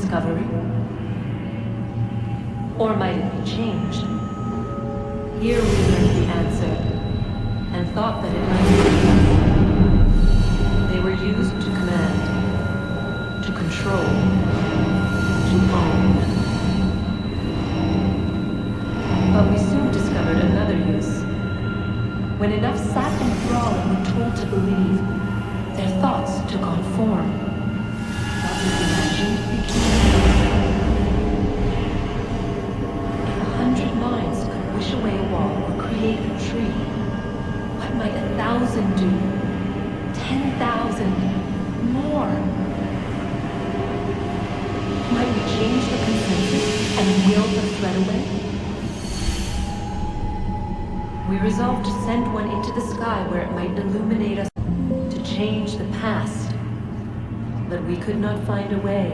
discovery? Or might it be changed? Here we learned the answer, and thought that it might be. They were used to command, to control, to own. But we soon discovered another use. When enough sat enthralled and were told to believe, their thoughts took on form. What was imagined became real. If 100 minds could wish away a wall or create a tree, what might 1,000 do? 10,000? More? Might we change the consensus and will the threat away? We resolved to send one into the sky where it might illuminate us, to change the past. But we could not find a way.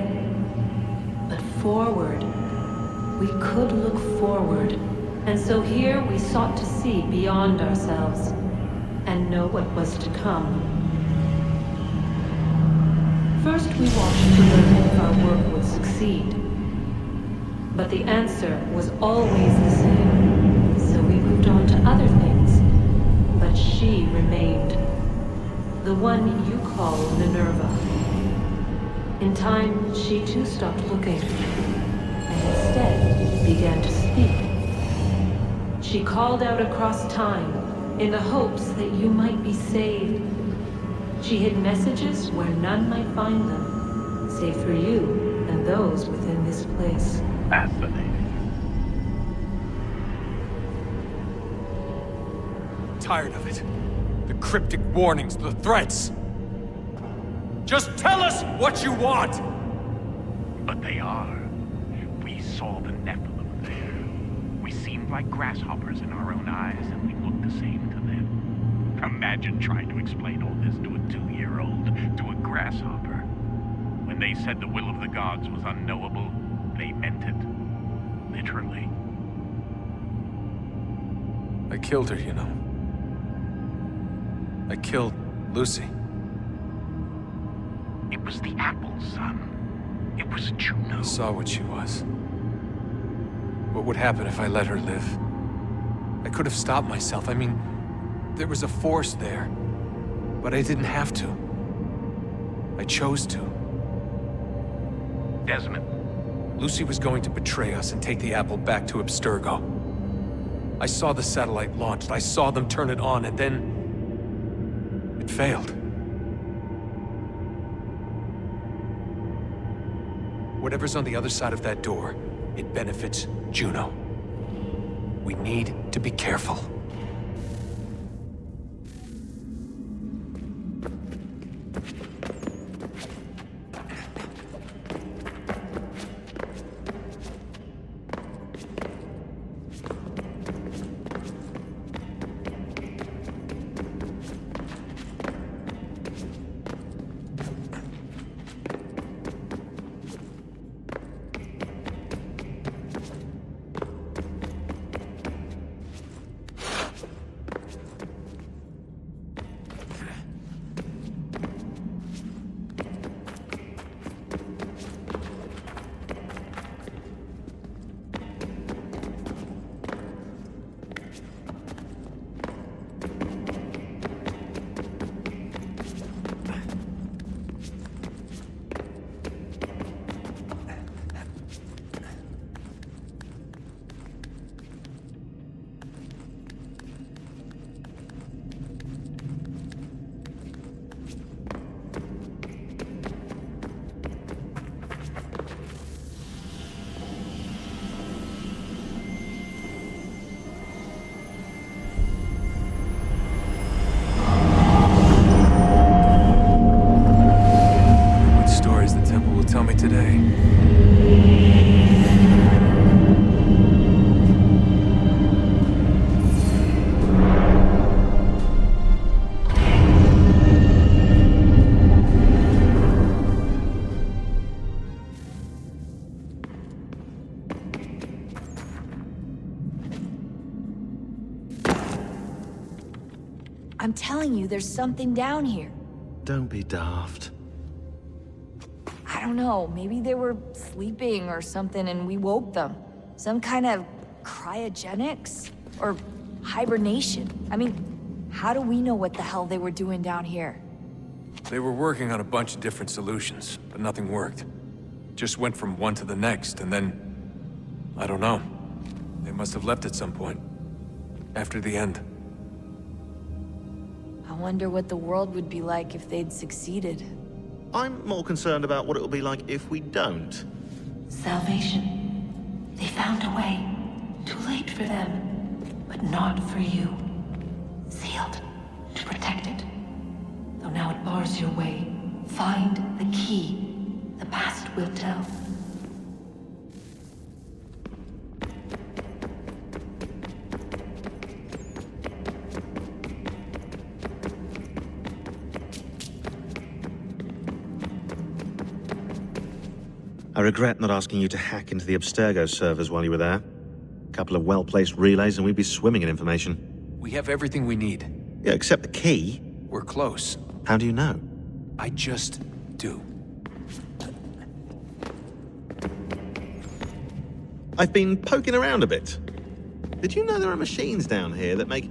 But forward, we could look forward. And so here we sought to see beyond ourselves and know what was to come. First we watched to learn if our work would succeed. But the answer was always the same. So we moved on to other things. But she remained. The one you call Minerva. In time, she too stopped looking. And instead began to speak. She called out across time in the hopes that you might be saved. She hid messages where none might find them, save for you and those within this place. Fascinating. Tired of it. The cryptic warnings, the threats. Just tell us what you want! But they are. We saw the Nephilim there. We seemed like grasshoppers in our own eyes, and we looked the same to them. Imagine trying to explain all this to a 2-year-old, to a grasshopper. When they said the will of the gods was unknowable, they meant it. Literally. I killed her, you know. I killed Lucy. It was the apple, son. It was Juno. I saw what she was. What would happen if I let her live? I could have stopped myself. I mean, there was a force there. But I didn't have to. I chose to. Desmond. Lucy was going to betray us and take the apple back to Abstergo. I saw the satellite launched. I saw them turn it on, and then... it failed. Whatever's on the other side of that door, it benefits Juno. We need to be careful. I'm telling you, there's something down here. Don't be daft. I don't know, maybe they were sleeping or something and we woke them. Some kind of cryogenics? Or hibernation? I mean, how do we know what the hell they were doing down here? They were working on a bunch of different solutions, but nothing worked. Just went from one to the next, and then... I don't know. They must have left at some point. After the end. I wonder what the world would be like if they'd succeeded. I'm more concerned about what it will be like if we don't. Salvation. They found a way. Too late for them, but not for you. Sealed to protect it. Though now it bars your way. Find the key. The past will tell. I regret not asking you to hack into the Abstergo servers while you were there. A couple of well-placed relays and we'd be swimming in information. We have everything we need. Yeah, except the key. We're close. How do you know? I just do. I've been poking around a bit. Did you know there are machines down here that make...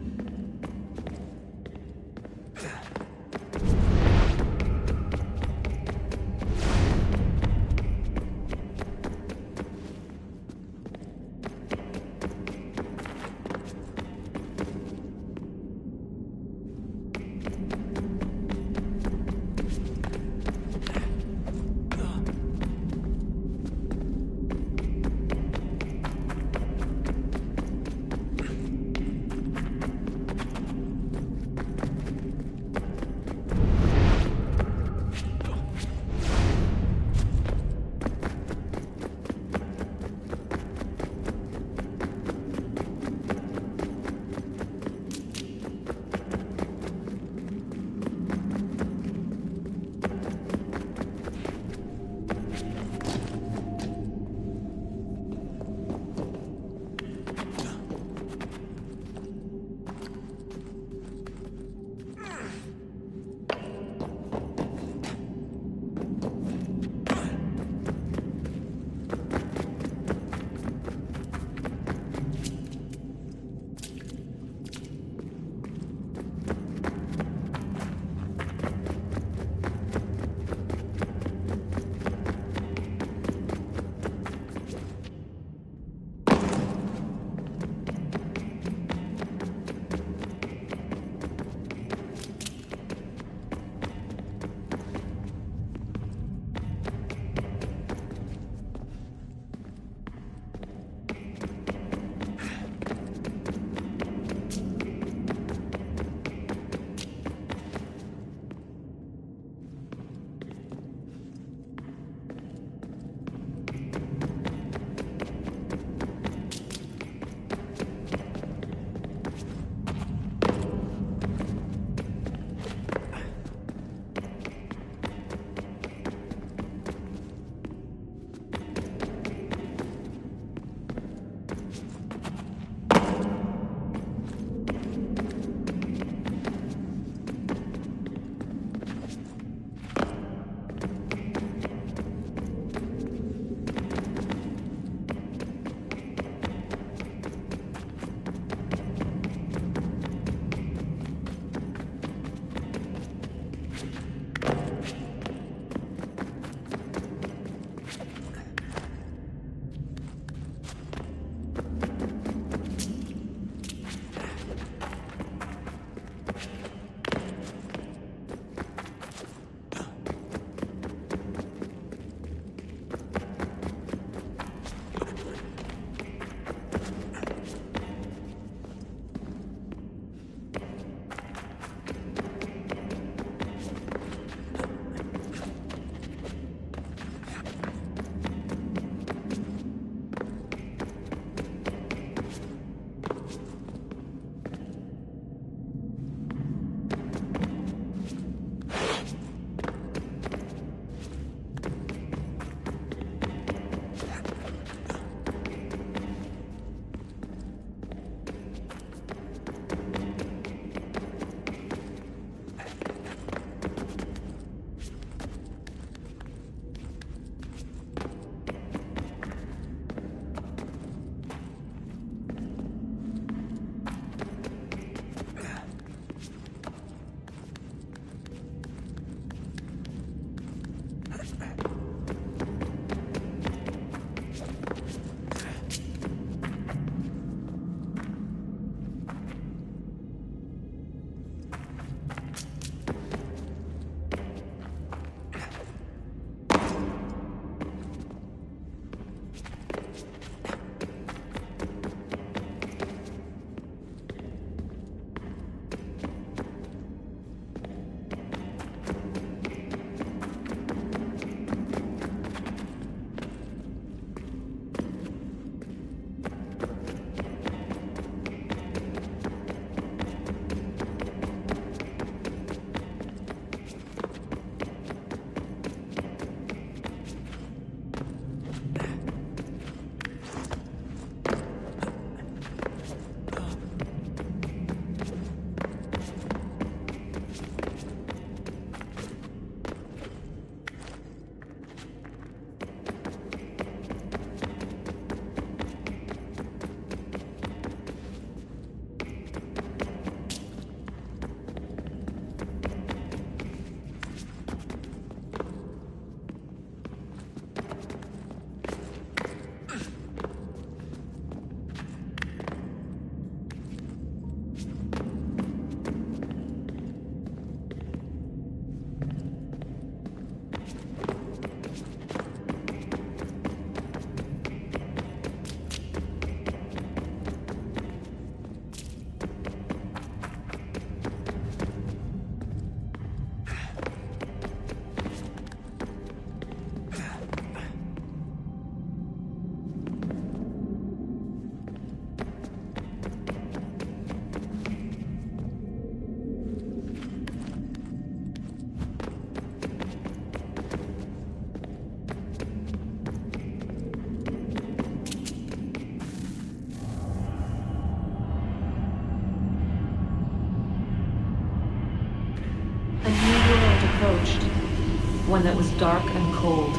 one that was dark and cold.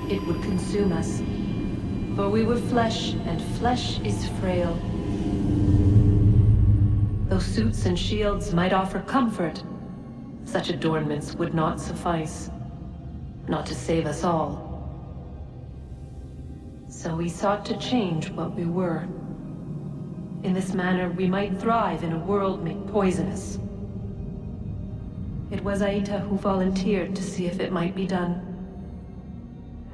It would consume us, for we were flesh, and flesh is frail. Though suits and shields might offer comfort, such adornments would not suffice, not to save us all. So we sought to change what we were. In this manner, we might thrive in a world made poisonous. It was Aita who volunteered to see if it might be done.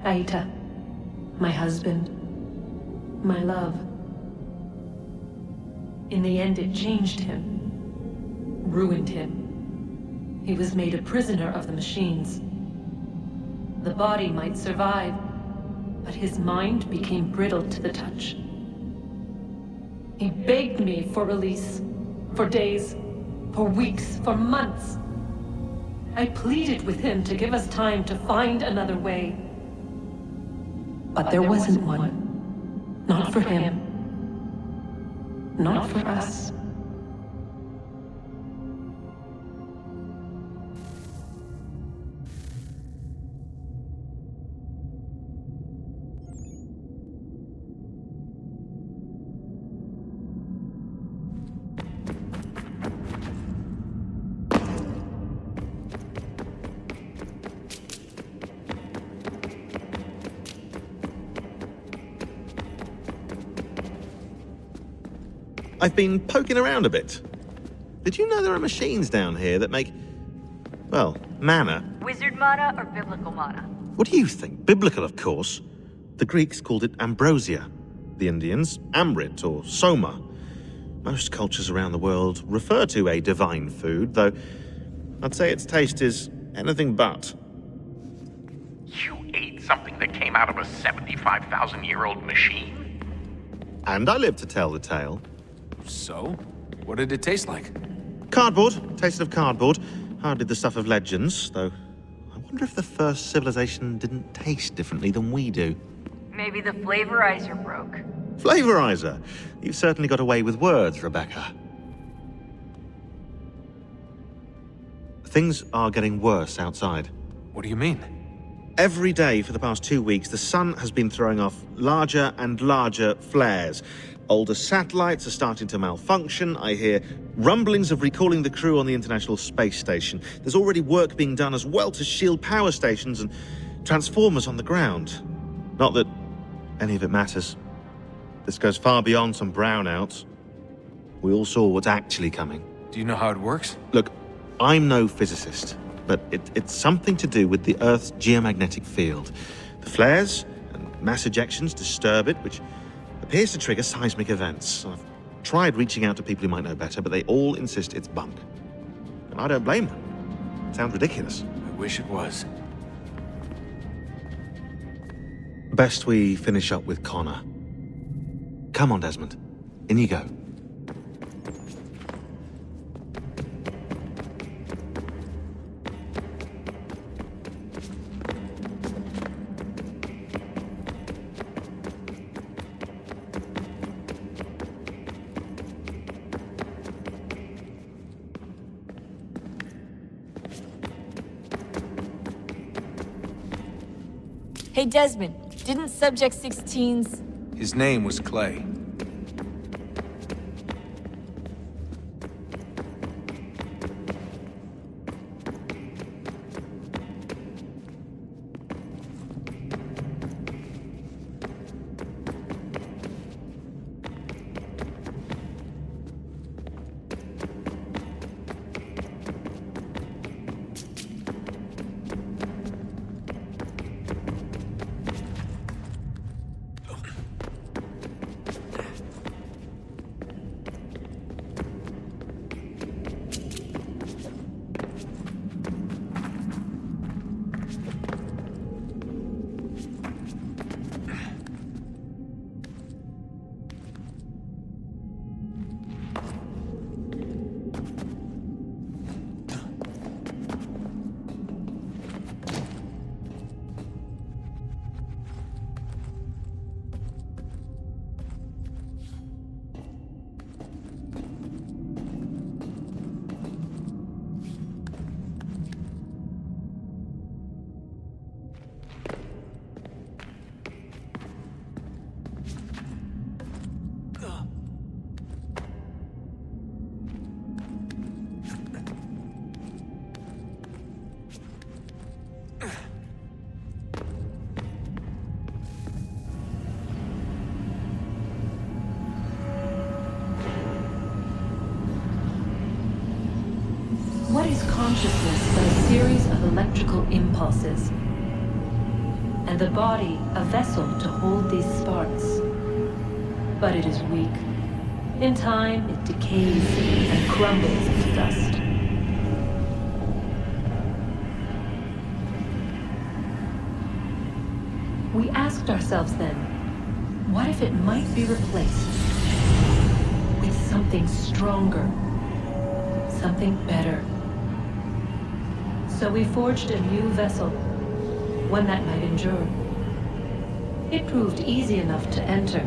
Aita, my husband, my love. In the end, it changed him, ruined him. He was made a prisoner of the machines. The body might survive, but his mind became brittle to the touch. He begged me for release, for days, for weeks, for months. I pleaded with him to give us time to find another way. But there wasn't one. Not for him. Not for us. I've been poking around a bit. Did you know there are machines down here that make, well, mana? Wizard mana or biblical mana? What do you think? Biblical, of course. The Greeks called it ambrosia. The Indians, amrit or soma. Most cultures around the world refer to a divine food, though I'd say its taste is anything but. You ate something that came out of a 75,000-year-old machine? And I live to tell the tale. So? What did it taste like? Cardboard. Tasted of cardboard. Hardly the stuff of legends, though I wonder if the first civilization didn't taste differently than we do. Maybe the flavorizer broke. Flavorizer! You've certainly got away with words, Rebecca. Things are getting worse outside. What do you mean? Every day for the past 2 weeks, the sun has been throwing off larger and larger flares. Older satellites are starting to malfunction. I hear rumblings of recalling the crew on the International Space Station. There's already work being done as well to shield power stations and transformers on the ground. Not that any of it matters. This goes far beyond some brownouts. We all saw what's actually coming. Do you know how it works? Look, I'm no physicist, but it's something to do with the Earth's geomagnetic field. The flares and mass ejections disturb it, which appears to trigger seismic events. I've tried reaching out to people who might know better, but they all insist it's bunk. And I don't blame them. It sounds ridiculous. I wish it was. Best we finish up with Connor. Come on, Desmond. In you go. Hey, Desmond, didn't Subject 16's... His name was Clay. consciousness but a series of electrical impulses, and the body a vessel to hold these sparks. But it is weak. In time, it decays and crumbles into dust. We asked ourselves then, what if it might be replaced with something stronger, something better? So we forged a new vessel, one that might endure. It proved easy enough to enter.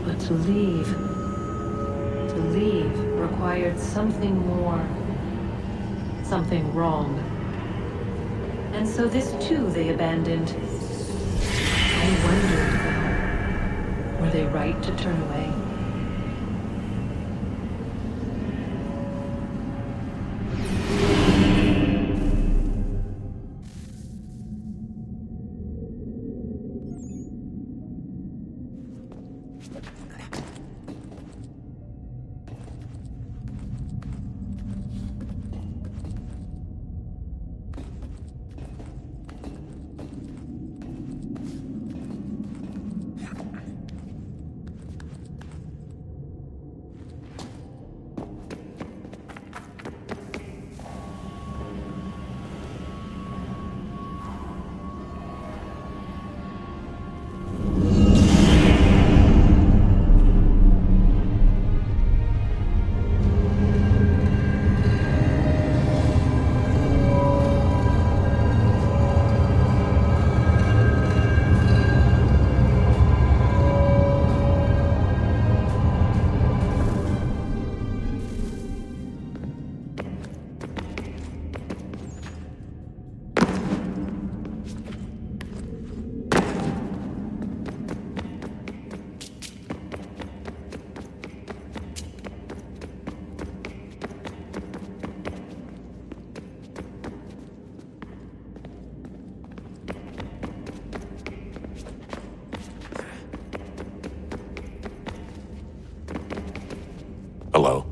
But to leave required something more, something wrong. And so this too they abandoned. I wondered, though, were they right to turn away? Hello?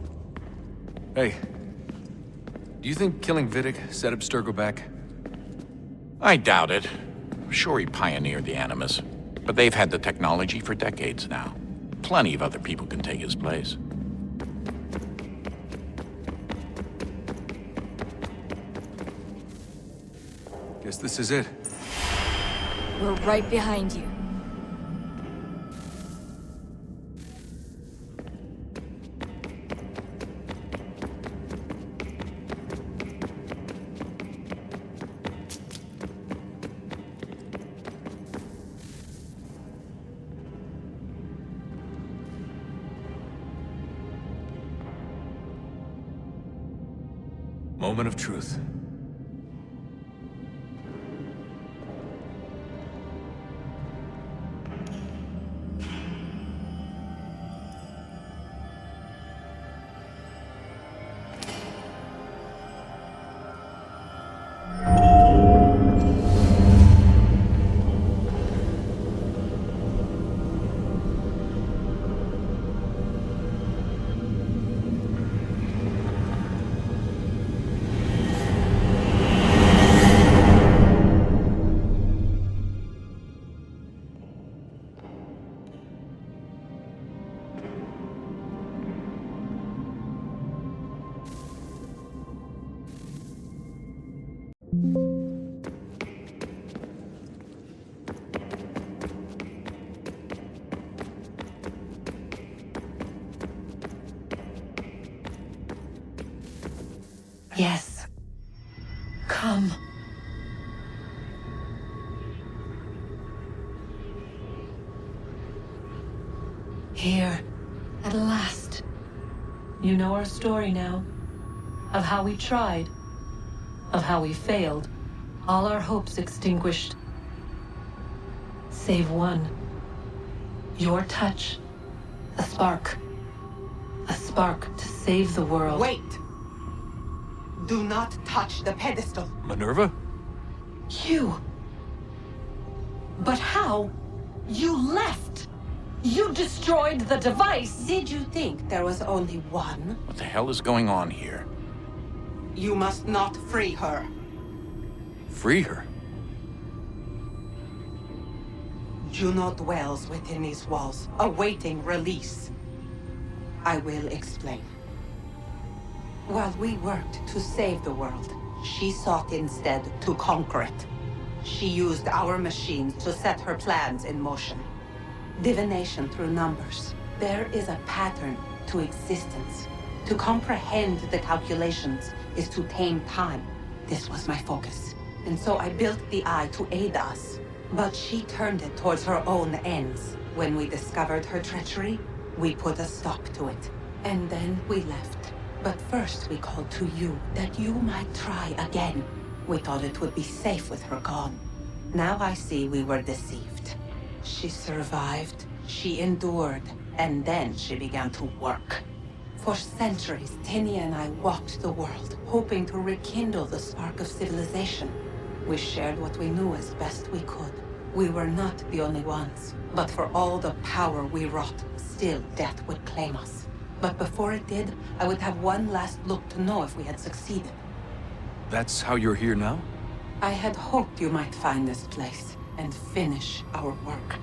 Hey. Do you think killing Vidic set Abstergo back? I doubt it. Sure, he pioneered the Animus, but they've had the technology for decades now. Plenty of other people can take his place. Guess this is it. We're right behind you. Moment of truth. Yes. Come. Here, at last. You know our story now. Of how we tried. Of how we failed. All our hopes extinguished. Save one. Your touch. A spark. A spark to save the world. Wait! Do not touch the pedestal. Minerva? You! But how? You left! You destroyed the device! Did you think there was only one? What the hell is going on here? You must not free her. Free her? Juno dwells within these walls, awaiting release. I will explain. While we worked to save the world, she sought instead to conquer it. She used our machines to set her plans in motion. Divination through numbers. There is a pattern to existence. To comprehend the calculations is to tame time. This was my focus. And so I built the eye to aid us. But she turned it towards her own ends. When we discovered her treachery, we put a stop to it. And then we left. But first we called to you, that you might try again. We thought it would be safe with her gone. Now I see we were deceived. She survived, she endured, and then she began to work. For centuries, Tinia and I walked the world, hoping to rekindle the spark of civilization. We shared what we knew as best we could. We were not the only ones, but for all the power we wrought, still death would claim us. But before it did, I would have one last look to know if we had succeeded. That's how you're here now? I had hoped you might find this place and finish our work.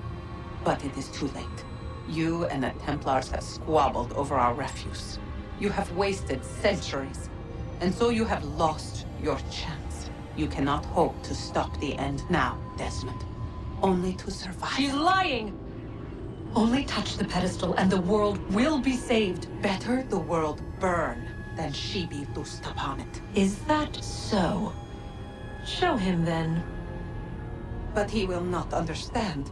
But it is too late. You and the Templars have squabbled over our refuse. You have wasted centuries, and so you have lost your chance. You cannot hope to stop the end now, Desmond. Only to survive. She's lying! Only touch the pedestal and the world will be saved. Better the world burn than she be loosed upon it. Is that so? Show him then. But he will not understand.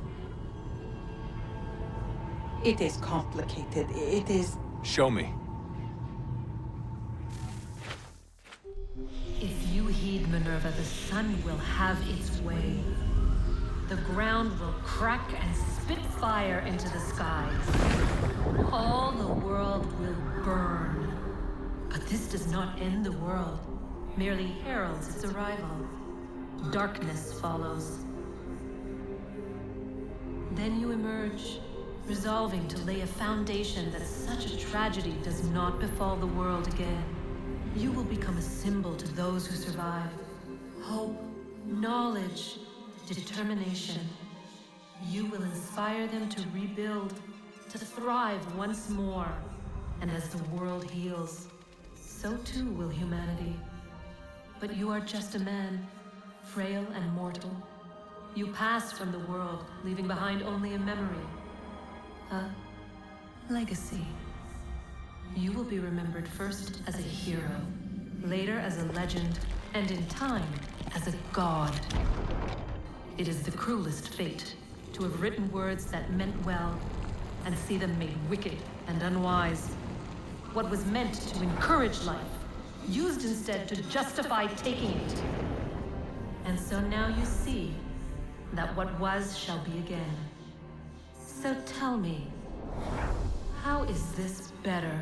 It is complicated. It is... Show me. If you heed Minerva, the sun will have its way. The ground will crack and spit fire into the skies. All the world will burn. But this does not end the world, merely heralds its arrival. Darkness follows. Then you emerge, resolving to lay a foundation that such a tragedy does not befall the world again. You will become a symbol to those who survive. Hope, knowledge, determination. You will inspire them to rebuild, to thrive once more. And as the world heals, so too will humanity. But you are just a man, frail and mortal. You pass from the world, leaving behind only a memory. A legacy. You will be remembered first as a hero, later as a legend, and in time, as a god. It is the cruelest fate, to have written words that meant well, and see them made wicked and unwise. What was meant to encourage life, used instead to justify taking it. And so now you see that what was shall be again. So tell me, how is this better?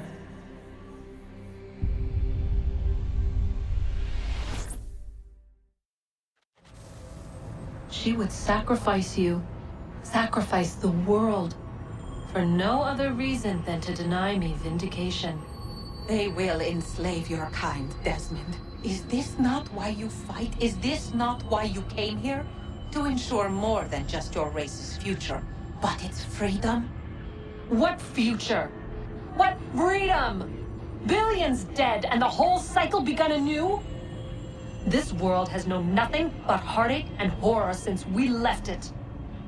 She would sacrifice you, sacrifice the world, for no other reason than to deny me vindication. They will enslave your kind, Desmond. Is this not why you fight? Is this not why you came here? To ensure more than just your race's future, but its freedom? What future? What freedom? Billions dead and the whole cycle begun anew? This world has known nothing but heartache and horror since we left it.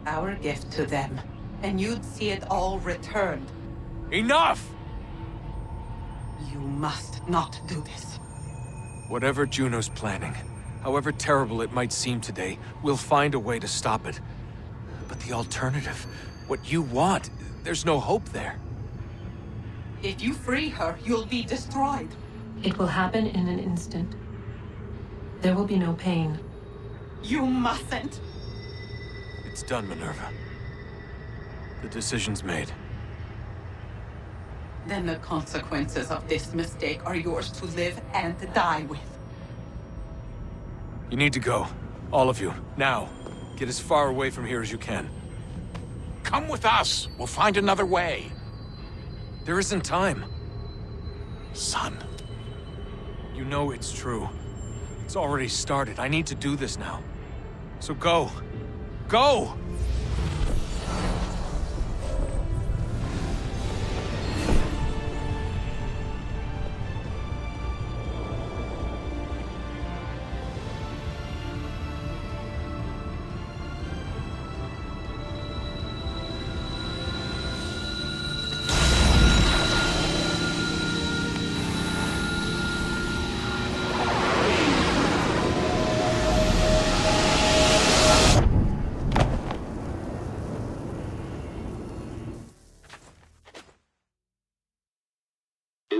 Our gift to them, and you'd see it all returned. Enough! You must not do this. Whatever Juno's planning, however terrible it might seem today, we'll find a way to stop it. But the alternative, what you want, there's no hope there. If you free her, you'll be destroyed. It will happen in an instant. There will be no pain. You mustn't. It's done, Minerva. The decision's made. Then the consequences of this mistake are yours to live and die with. You need to go. All of you. Now. Get as far away from here as you can. Come with us. We'll find another way. There isn't time. Son. You know it's true. It's already started. I need to do this now. So go. Go!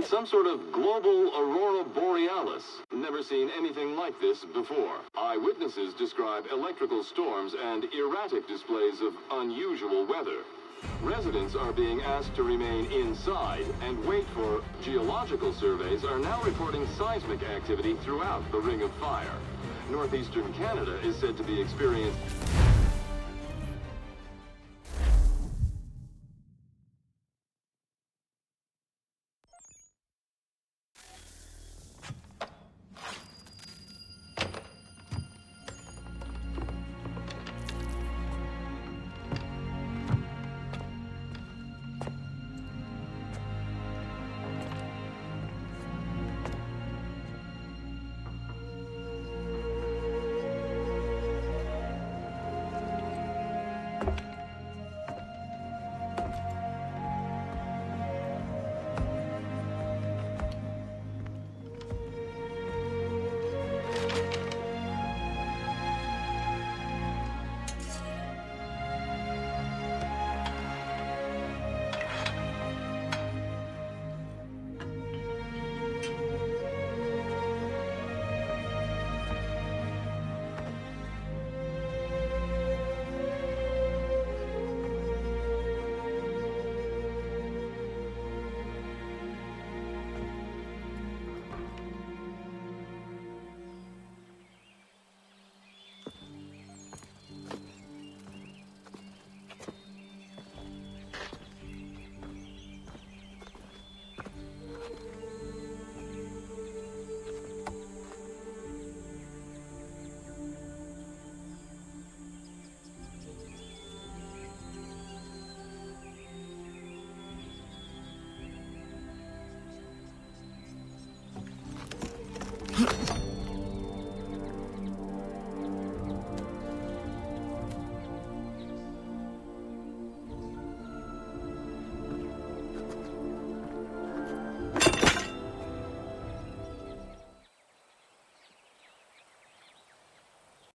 It's some sort of global aurora borealis. Never seen anything like this before. Eyewitnesses describe electrical storms and erratic displays of unusual weather. Residents are being asked to remain inside and wait for geological surveys are now reporting seismic activity throughout the Ring of Fire. Northeastern Canada is said to be experiencing